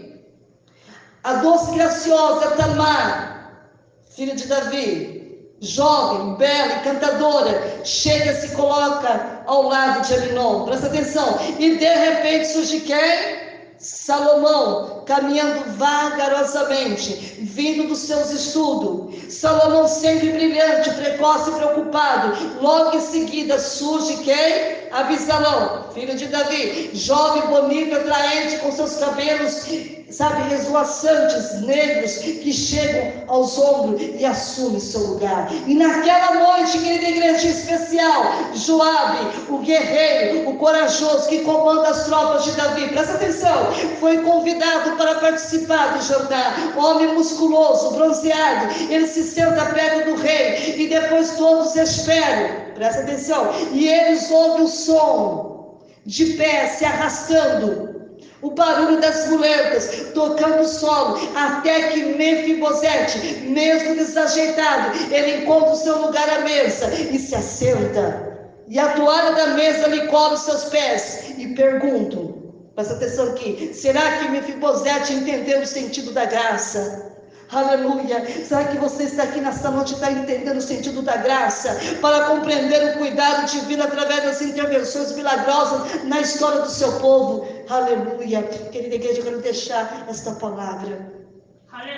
a doce graciosa Tamar, filha de Davi, jovem, bela e cantadora, chega e se coloca ao lado de Amnon. Presta atenção. E de repente surge quem? Salomão, caminhando vagarosamente, vindo dos seus estudos. Salomão sempre brilhante, precoce e preocupado. Logo em seguida surge quem? Abisalão, filho de Davi, jovem, bonito, atraente, com seus cabelos, sabe, esvoaçantes, negros, que chegam aos ombros e assumem seu lugar. E naquela noite, querida igreja especial, Joabe, o guerreiro, o corajoso que comanda as tropas de Davi, presta atenção, foi convidado para participar do jantar. Homem musculoso, bronzeado, ele se senta perto do rei e depois todos esperam. Presta atenção, e eles ouvem o som de pé se arrastando, o barulho das muletas tocando o solo, até que Mefibosete, mesmo desajeitado, ele encontra o seu lugar à mesa e se assenta. e a toalha da mesa lhe cobre os seus pés. E pergunto, presta atenção aqui, será que Mefibosete entendeu o sentido da graça? Aleluia. Será que você está aqui nesta noite, está entendendo o sentido da graça, para compreender o cuidado divino através das intervenções milagrosas na história do seu povo? Aleluia. Querida igreja, eu quero deixar esta palavra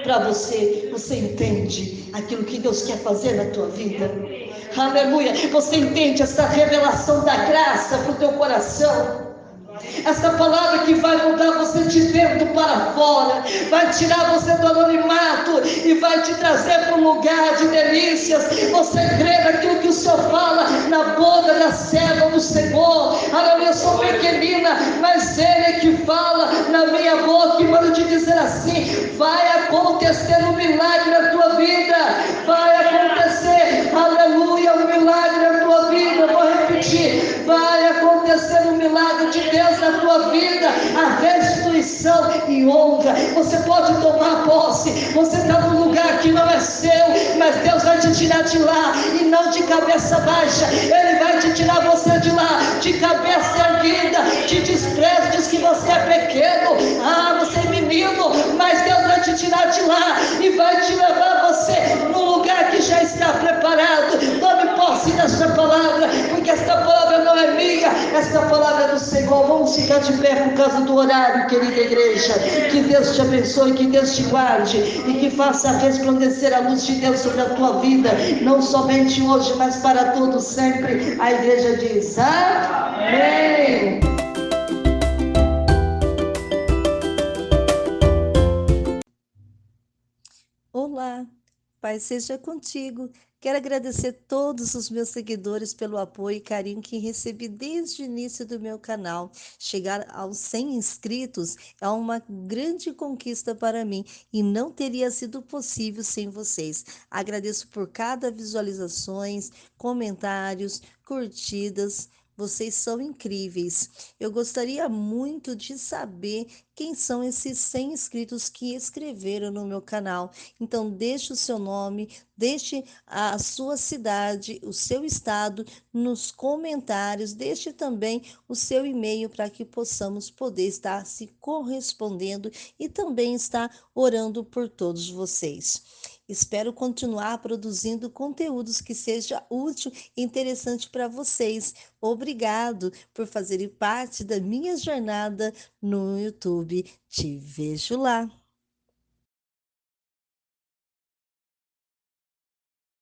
para você. Você entende aquilo que Deus quer fazer na tua vida? Aleluia. Você entende essa revelação da graça para o teu coração? Essa palavra que vai mudar você de dentro para fora, vai tirar você do anonimato e vai te trazer para um lugar de delícias. Você crê naquilo que o Senhor fala na boca da serva do Senhor. Aleluia, eu sou pequenina, mas Ele é que fala na minha boca e manda te dizer assim: vai acontecer um milagre na tua vida, vai acontecer, aleluia, um milagre na tua vida. Eu vou repetir, vai acontecer um milagre de Deus na tua vida, a restituição e honra. Você pode tomar posse. Você está num lugar que não é seu, mas Deus vai te tirar de lá, e não de cabeça baixa. Ele vai te tirar você de lá, de cabeça erguida. Te despreza, diz que você é pequeno, você é menino, mas Deus vai te tirar de lá e vai te levar você num lugar que já está preparado. Tome posse desta palavra, porque esta palavra não é minha, esta palavra é do Senhor. Vamos ficar de pé por causa do horário, querida igreja. Que Deus te abençoe, que Deus te guarde e que faça resplandecer a luz de Deus sobre a tua vida, não somente hoje, mas para todos sempre. A igreja diz amém. Olá, Pai seja contigo. Quero agradecer todos os meus seguidores pelo apoio e carinho que recebi desde o início do meu canal. Chegar aos 100 inscritos é uma grande conquista para mim e não teria sido possível sem vocês. Agradeço por cada visualizações, comentários, curtidas. Vocês são incríveis. Eu gostaria muito de saber quem são esses 100 inscritos que escreveram no meu canal. Então, deixe o seu nome, deixe a sua cidade, o seu estado nos comentários, deixe também o seu e-mail para que possamos poder estar se correspondendo e também estar orando por todos vocês. Espero continuar produzindo conteúdos que seja útil e interessante para vocês. Obrigado por fazerem parte da minha jornada no YouTube. Te vejo lá.